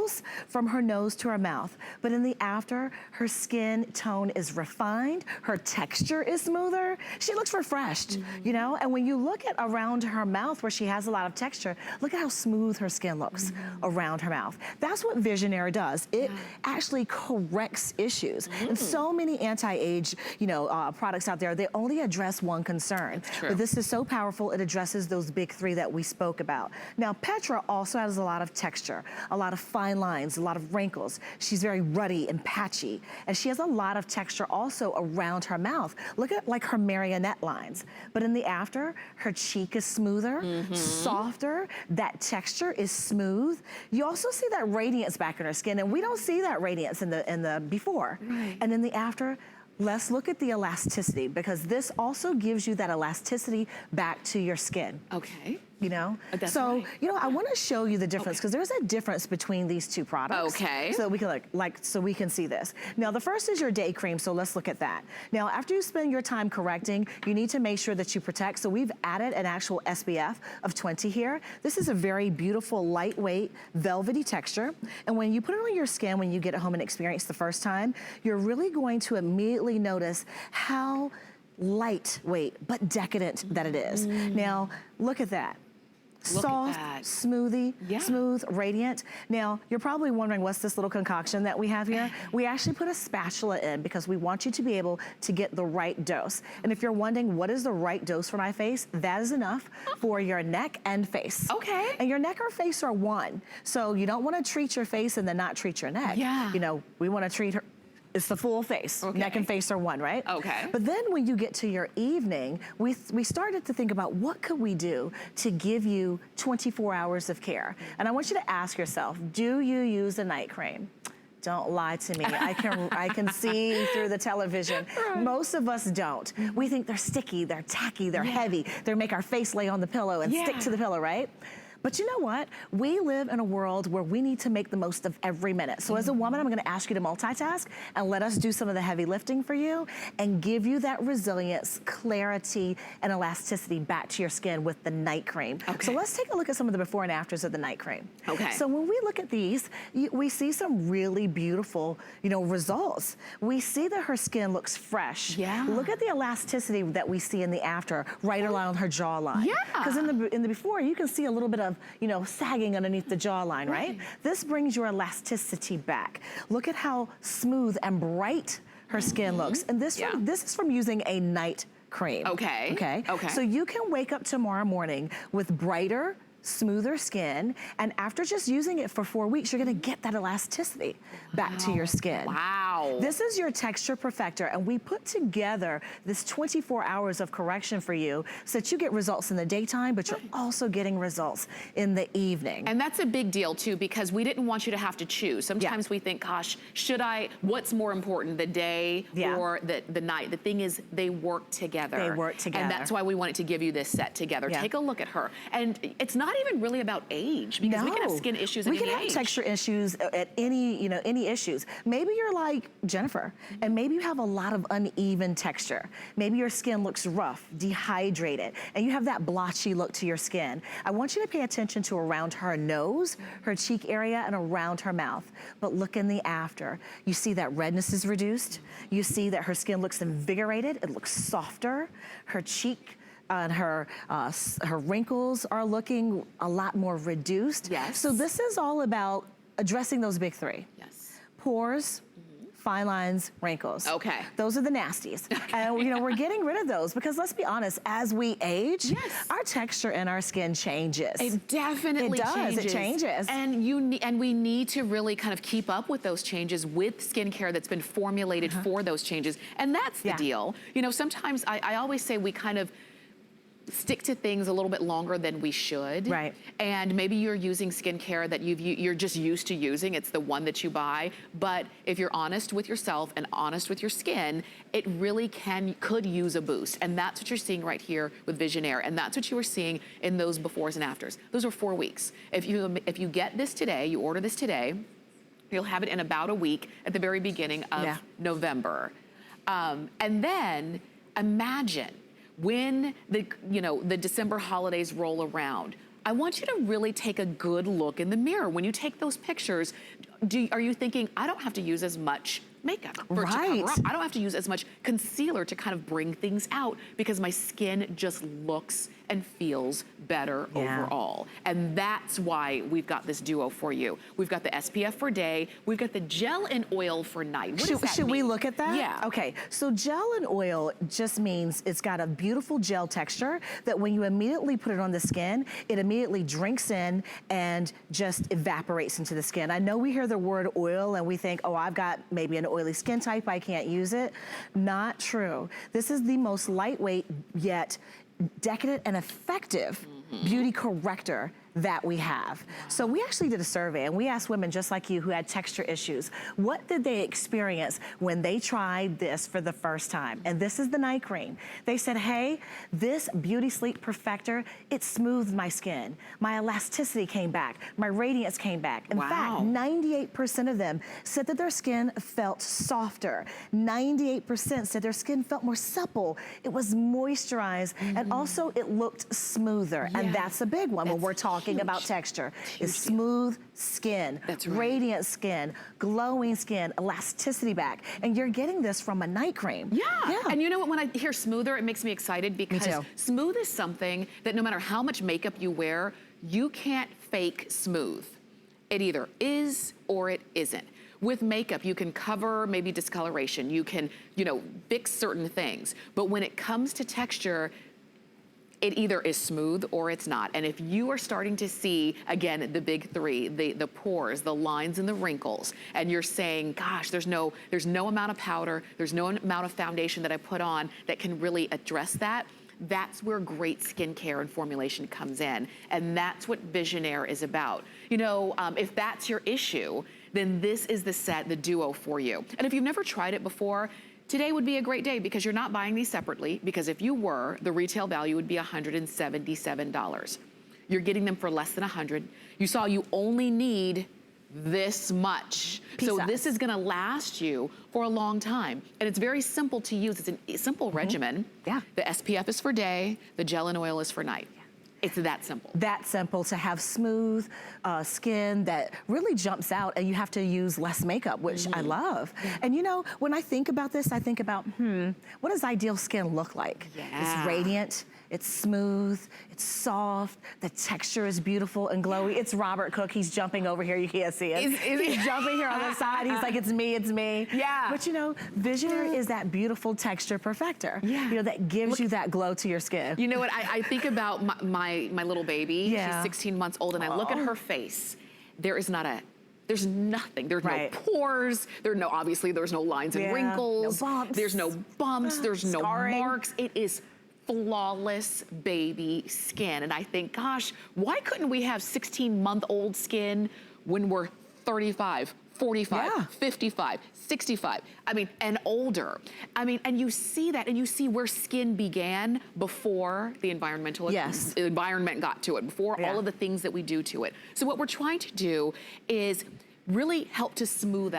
from her nose to her mouth. But in the after, her skin tone is refined, her texture is smoother, she looks refreshed, you know? And when you look at around her mouth where she has a lot of texture, look at how smooth her skin looks around her mouth. That's what Visionaire does. It actually corrects issues. And so many anti-age, you know, products out there, they only address one concern. But this is so powerful, it addresses those big 3 that we spoke about. Now, Petra also has a lot of texture, a lot of fine lines, a lot of wrinkles. She's very ruddy and patchy. And she has a lot of texture also around her mouth. Look at like her marionette lines. But in the after, her cheek is smoother, softer. That texture is smooth. You also see that radiance back in her skin, and we don't see that radiance in the before. And in the after, let's look at the elasticity, because this also gives you that elasticity back to your skin. You know? So, you know, I want to show you the difference, because there's a difference between these 2 products. So that we can so we can see this. Now, the first is your day cream, so let's look at that. Now, after you spend your time correcting, you need to make sure that you protect. So we've added an actual SPF of 20 here. This is a very beautiful, lightweight, velvety texture. And when you put it on your skin, when you get it home and experience the first time, you're really going to immediately notice how lightweight but decadent that it is. Now, look at that. Soft, smooth, radiant. Now, you're probably wondering what's this little concoction that we have here? We actually put a spatula in because we want you to be able to get the right dose. And if you're wondering what is the right dose for my face, that is enough for your neck and face. Okay. And your neck or face are one. So you don't want to treat your face and then not treat your neck. Yeah. You know, we want to treat her. It's the full face. Okay. Neck and face are one, right? Okay. But then when you get to your evening, we started to think about what could we do to give you 24 hours of care. And I want you to ask yourself, do you use a night cream? Don't lie to me. I can see through the television. Right. Most of us don't. We think they're sticky, they're tacky, they're heavy. They make our face lay on the pillow and stick to the pillow, right? But you know what? We live in a world where we need to make the most of every minute. So as a woman, I'm gonna ask you to multitask and let us do some of the heavy lifting for you and give you that resilience, clarity, and elasticity back to your skin with the night cream. Okay. So let's take a look at some of the before and afters of the night cream. Okay. So when we look at these, we see some really beautiful, results. We see that her skin looks fresh. Yeah. Look at the elasticity that we see in the after, right along her jawline. Yeah. Because in the before, you can see a little bit of sagging underneath the jawline, right? This brings your elasticity back. Look at how smooth and bright her skin looks. And this is from using a night cream. Okay. Okay. Okay. So you can wake up tomorrow morning with brighter, smoother skin, and after just using it for 4 weeks, you're gonna get that elasticity back to your skin. Wow. This is your texture perfector, and we put together this 24 hours of correction for you so that you get results in the daytime, but you're also getting results in the evening. And that's a big deal too, because we didn't want you to have to choose. Sometimes we think, gosh, what's more important, the day or the night? The thing is, they work together. They work together. And that's why we wanted to give you this set together. Take a look at her. And it's not even really about age, because we can have skin issues at any age. We can have texture issues at any issues. Maybe you're like Jennifer, and maybe you have a lot of uneven texture. Maybe your skin looks rough, dehydrated, and you have that blotchy look to your skin. I want you to pay attention to around her nose, her cheek area, and around her mouth. But look in the after. You see that redness is reduced. You see that her skin looks invigorated. It looks softer. Her cheek and her wrinkles are looking a lot more reduced. Yes. So this is all about addressing those big three. Yes. Pores, fine lines, wrinkles. Okay. Those are the nasties. And we're getting rid of those because let's be honest, as we age, our texture in our skin changes. It definitely changes. It changes. And we need to really kind of keep up with those changes with skincare that's been formulated for those changes. And that's the deal. Sometimes I always say we kind of stick to things a little bit longer than we should. Right. And maybe you're using skincare that you're just used to using. It's the one that you buy. But if you're honest with yourself and honest with your skin, it really could use a boost. And that's what you're seeing right here with Visionaire. And that's what you were seeing in those befores and afters. Those are 4 weeks. If you get this today, you order this today, you'll have it in about a week at the very beginning of November. And then imagine when the December holidays roll around, I want you to really take a good look in the mirror. When you take those pictures, are you thinking, I don't have to use as much makeup to cover up. I don't have to use as much concealer to kind of bring things out because my skin just looks and feels better overall. And that's why we've got this duo for you. We've got the SPF for day, we've got the gel and oil for night. What does that should mean? we look at that? Yeah. Okay, so gel and oil just means it's got a beautiful gel texture that when you immediately put it on the skin, it immediately drinks in and just evaporates into the skin. I know we hear the word oil and we think, oh, I've got maybe an oily skin type, I can't use it. Not true. This is the most lightweight yet decadent and effective beauty corrector that we have. So we actually did a survey and we asked women just like you who had texture issues, what did they experience when they tried this for the first time? And this is the night cream. They said, hey, this Beauty Sleep Perfector, it smoothed my skin. My elasticity came back. My radiance came back. In fact, 98% of them said that their skin felt softer. 98% said their skin felt more supple. It was moisturized and also it looked smoother. And that's a big one when we're talking talking about texture, is smooth skin, radiant skin, glowing skin, elasticity back. And you're getting this from a night cream. Yeah. And you know what, when I hear smoother, it makes me excited because too. smooth is something that no matter how much makeup you wear, you can't fake smooth. It either is or it isn't. With makeup, you can cover maybe discoloration. You can, you know, fix certain things. But when it comes to texture, it either is smooth or it's not. And if you are starting to see, again, the big three, the pores, the lines and the wrinkles, and you're saying, gosh, there's no amount of powder, there's no amount of foundation that I put on that can really address that, that's where great skincare and formulation comes in. And that's what Visionaire is about. You know, if that's your issue, then this is the set, the duo for you. And if you've never tried it before, today would be a great day because you're not buying these separately, because if you were, the retail value would be $177. You're getting them for less than $100. You saw you only need this much. So this is gonna last you for a long time. And it's very simple to use. It's a simple regimen. Yeah. The SPF is for day, the gel and oil is for night. It's that simple. That simple to have smooth skin that really jumps out, and you have to use less makeup, which I love. And you know, when I think about this, I think about, what does ideal skin look like? It's radiant, it's smooth, it's soft, the texture is beautiful and glowy. It's Robert Cook, he's jumping over here, you can't see it. He's jumping here on the side, he's like, it's me, it's me. Yeah. But you know, Visionaire is that beautiful texture perfecter. Yeah. You know, that gives you that glow to your skin. You know what, I think about my little baby, she's 16 months old, and I look at her face, there's nothing, there's no pores, obviously there's no lines and wrinkles, no bumps. There's no bumps, there's Scarring. no marks, it is flawless baby skin. And I think, gosh, why couldn't we have 16-month-old skin when we're 35, 45, 55, 65, I mean, and older. I mean, and you see that, and you see where skin began before the environment got to it, before all of the things that we do to it. So what we're trying to do is really help to smooth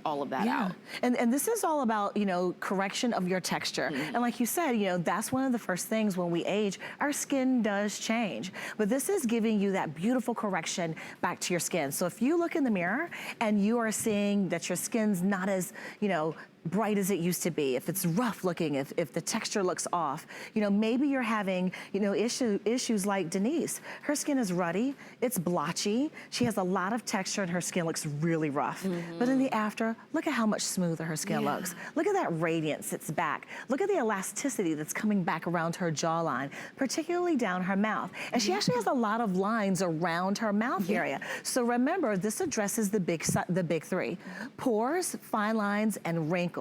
all of that out. And this is all about, you know, correction of your texture. And like you said, you know, that's one of the first things when we age, our skin does change. But this is giving you that beautiful correction back to your skin. So if you look in the mirror and you are seeing that your skin's not as, you know, bright as it used to be, if it's rough looking, if the texture looks off, you know, maybe you're having, you know, issues like Denise. Her skin is ruddy, it's blotchy, she has a lot of texture and her skin looks really rough. But in the after, look at how much smoother her skin looks. Look at that radiance, it's back. Look at the elasticity that's coming back around her jawline, particularly down her mouth. And she actually has a lot of lines around her mouth area. So remember, this addresses the big three: pores, fine lines, and wrinkles.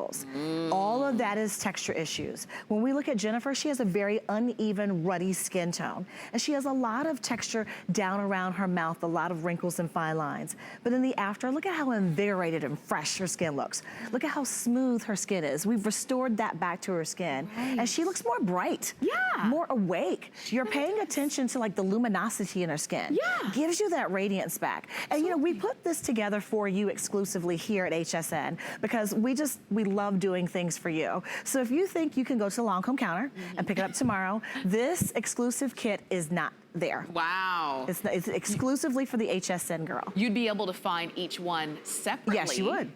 All of that is texture issues. When we look at Jennifer, she has a very uneven, ruddy skin tone. And she has a lot of texture down around her mouth, a lot of wrinkles and fine lines. But in the after, look at how invigorated and fresh her skin looks. Look at how smooth her skin is. We've restored that back to her skin. And she looks more bright, more awake. You're paying attention to like the luminosity in her skin. Gives you that radiance back. And you know, we put this together for you exclusively here at HSN because we love doing things for you. So if you think you can go to the Lancome counter and pick it up tomorrow, this exclusive kit is not there. Wow. It's exclusively for the HSN girl. You'd be able to find each one separately. Yes, you would.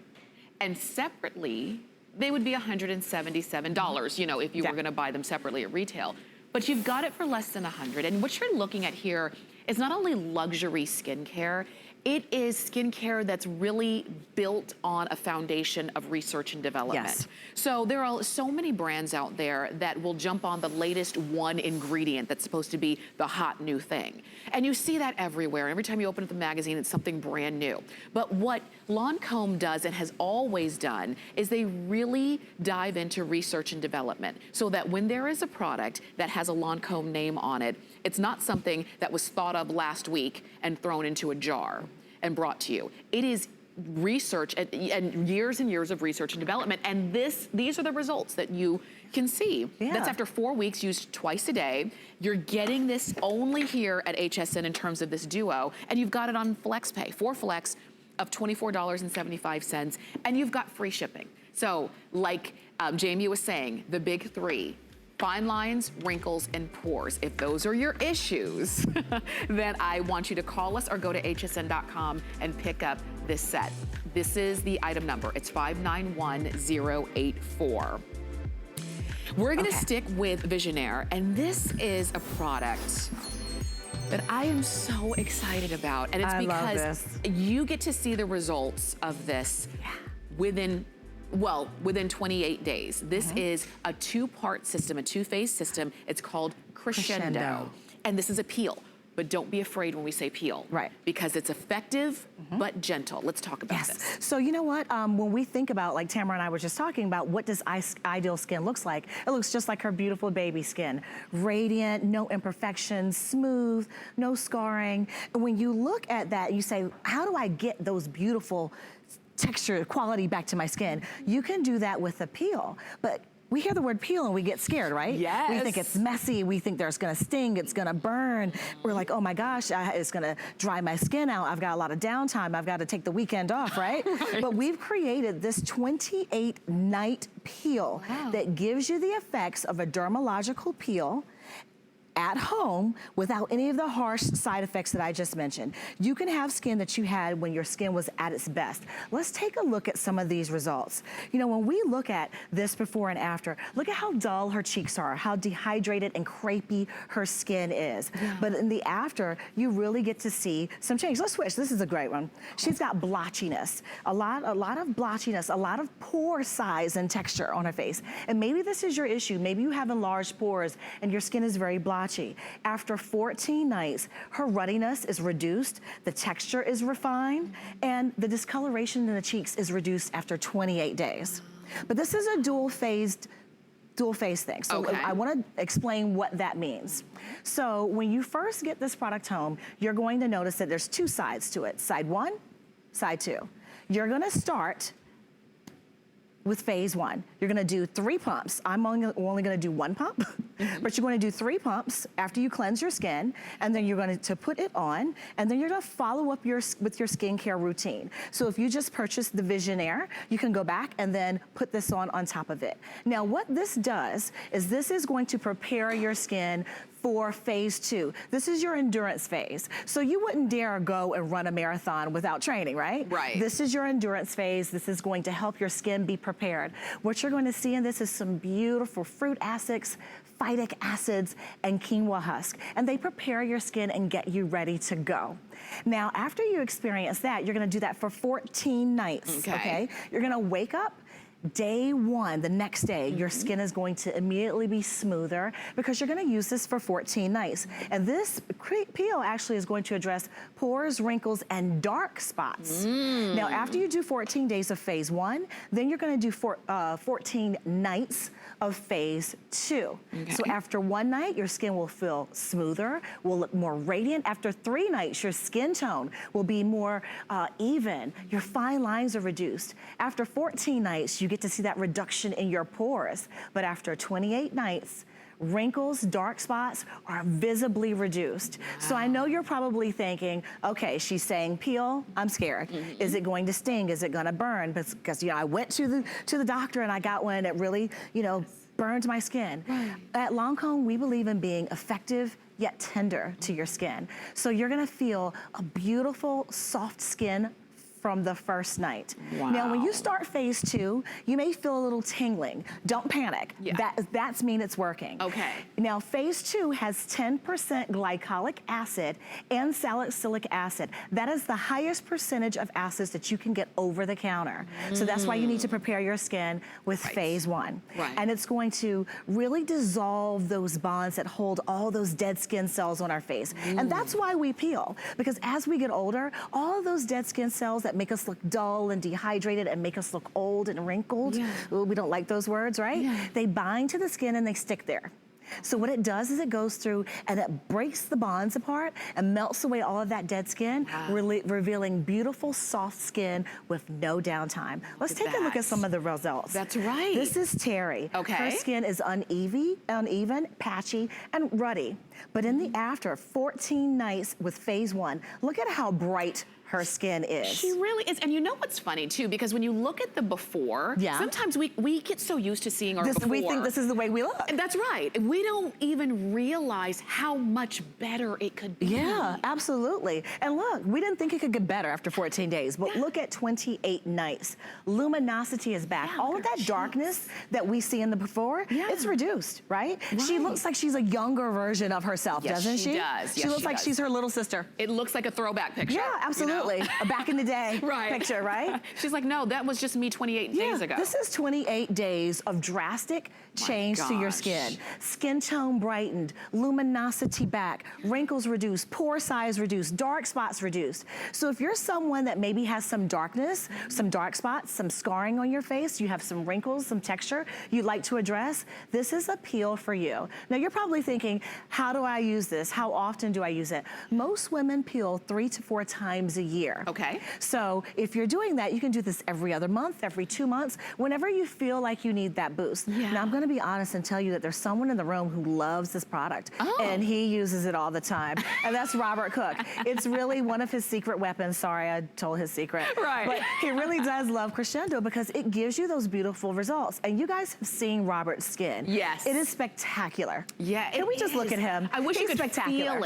And separately, they would be $177, you know, if you were gonna buy them separately at retail. But you've got it for less than $100. And what you're looking at here is not only luxury skincare, it is skincare that's really built on a foundation of research and development. So there are so many brands out there that will jump on the latest one ingredient that's supposed to be the hot new thing. And you see that everywhere. Every time you open up the magazine, it's something brand new. But what Lancome does and has always done is they really dive into research and development so that when there is a product that has a Lancome name on it, it's not something that was thought of last week and thrown into a jar and brought to you. It is research and years of research and development. And these are the results that you can see. That's after 4 weeks used twice a day. You're getting this only here at HSN in terms of this duo, and you've got it on FlexPay, 4 Flex of $24.75, and you've got free shipping. So like Jamie was saying, the big three: fine lines, wrinkles, and pores. If those are your issues, then I want you to call us or go to hsn.com and pick up this set. This is the item number. It's 591084. We're gonna stick with Visionaire, and this is a product that I am so excited about. And it's because you get to see the results of this within 28 days. This is a two-part system, a two-phase system. It's called Crescendo. And this is a peel. But don't be afraid when we say peel. Right. Because it's effective, but gentle. Let's talk about this. So you know what? When we think about, like Tamara and I were just talking about, what does ideal skin looks like? It looks just like her beautiful baby skin. Radiant, no imperfections, smooth, no scarring. And when you look at that, you say, how do I get those beautiful texture, quality back to my skin? You can do that with a peel. But we hear the word peel and we get scared, right? Yes. We think it's messy. We think there's gonna sting, it's gonna burn. We're like, oh my gosh, it's gonna dry my skin out. I've got a lot of downtime. I've got to take the weekend off, right? But we've created this 28-night peel that gives you the effects of a dermalogical peel at home without any of the harsh side effects that I just mentioned. You can have skin that you had when your skin was at its best. Let's take a look at some of these results. You know, when we look at this before and after, look at how dull her cheeks are, how dehydrated and crepey her skin is. But in the after, you really get to see some change. Let's switch, this is a great one. She's got blotchiness, a lot of blotchiness, a lot of pore size and texture on her face. And maybe this is your issue. Maybe you have enlarged pores and your skin is very blotchy. After 14 nights, her ruddiness is reduced, the texture is refined, and the discoloration in the cheeks is reduced after 28 days. But this is a dual phase thing. So I wanna explain what that means. So when you first get this product home, you're going to notice that there's two sides to it. Side one, side two. You're gonna start with phase one. You're gonna do 3 pumps. I'm only gonna do 1 pump, but you're gonna do 3 pumps after you cleanse your skin, and then you're going to put it on, and then you're gonna follow up with your skincare routine. So if you just purchased the Visionaire, you can go back and then put this on top of it. Now what this does is this is going to prepare your skin for phase 2. This is your endurance phase. So you wouldn't dare go and run a marathon without training, right? Right. This is your endurance phase. This is going to help your skin be prepared. What you're going to see in this is some beautiful fruit acids, phytic acids, and quinoa husk. And they prepare your skin and get you ready to go. Now, after you experience that, you're gonna do that for 14 nights, okay? You're gonna wake up, day one, the next day, your skin is going to immediately be smoother because you're gonna use this for 14 nights. And this peel actually is going to address pores, wrinkles, and dark spots. Now, after you do 14 days of phase 1, then you're gonna do 14 nights of phase 2. So after 1 night, your skin will feel smoother, will look more radiant. After 3 nights, your skin tone will be more even. Your fine lines are reduced. After 14 nights, you get to see that reduction in your pores. But after 28 nights, wrinkles, dark spots are visibly reduced. So I know you're probably thinking, okay, she's saying peel, I'm scared. Is it going to sting? Is it gonna burn? Because I went to the doctor and I got one that really, burned my skin. At Lancome, we believe in being effective yet tender to your skin. So you're gonna feel a beautiful, soft skin from the first night. Now, when you start phase 2, you may feel a little tingling. Don't panic. That's mean it's working. Now, phase 2 has 10% glycolic acid and salicylic acid. That is the highest percentage of acids that you can get over the counter. So that's why you need to prepare your skin with phase 1. And it's going to really dissolve those bonds that hold all those dead skin cells on our face. And that's why we peel, because as we get older, all of those dead skin cells that make us look dull and dehydrated and make us look old and wrinkled. Ooh, we don't like those words, right? They bind to the skin and they stick there. So what it does is it goes through and it breaks the bonds apart and melts away all of that dead skin, revealing beautiful, soft skin with no downtime. Let's take a look at some of the results. That's right. This is Terry. Her skin is uneven, patchy, and ruddy. But in the after 14 nights with phase 1, look at how bright her skin is. She really is. And you know what's funny too, because when you look at the before, sometimes we get so used to seeing our before. We think this is the way we look. That's right. We don't even realize how much better it could be. Yeah, absolutely. And look, we didn't think it could get better after 14 days, but look at 28 nights. Luminosity is back. All of that darkness that we see in the before, it's reduced, right? She looks like she's a younger version of herself, doesn't she? Does. She looks like she's her little sister. It looks like a throwback picture. Yeah, absolutely. A back in the day picture, right? She's like, no, that was just me 28 days ago. This is 28 days of drastic change to your skin. Skin tone brightened, luminosity back, wrinkles reduced, pore size reduced, dark spots reduced. So if you're someone that maybe has some darkness, some dark spots, some scarring on your face, you have some wrinkles, some texture you'd like to address, this is a peel for you. Now you're probably thinking, how do I use this? How often do I use it? Most women peel 3 to 4 times a year. Okay. So if you're doing that, you can do this every other month, every 2 months, whenever you feel like you need that boost. Now I'm gonna be honest and tell you that there's someone in the room who loves this product and he uses it all the time. And that's Robert Cook. It's really one of his secret weapons. Sorry, I told his secret. But he really does love Crescendo because it gives you those beautiful results. And you guys have seen Robert's skin. Yes. It is spectacular. Yeah, Can we just look at him? I wish you could spectacular. feel it.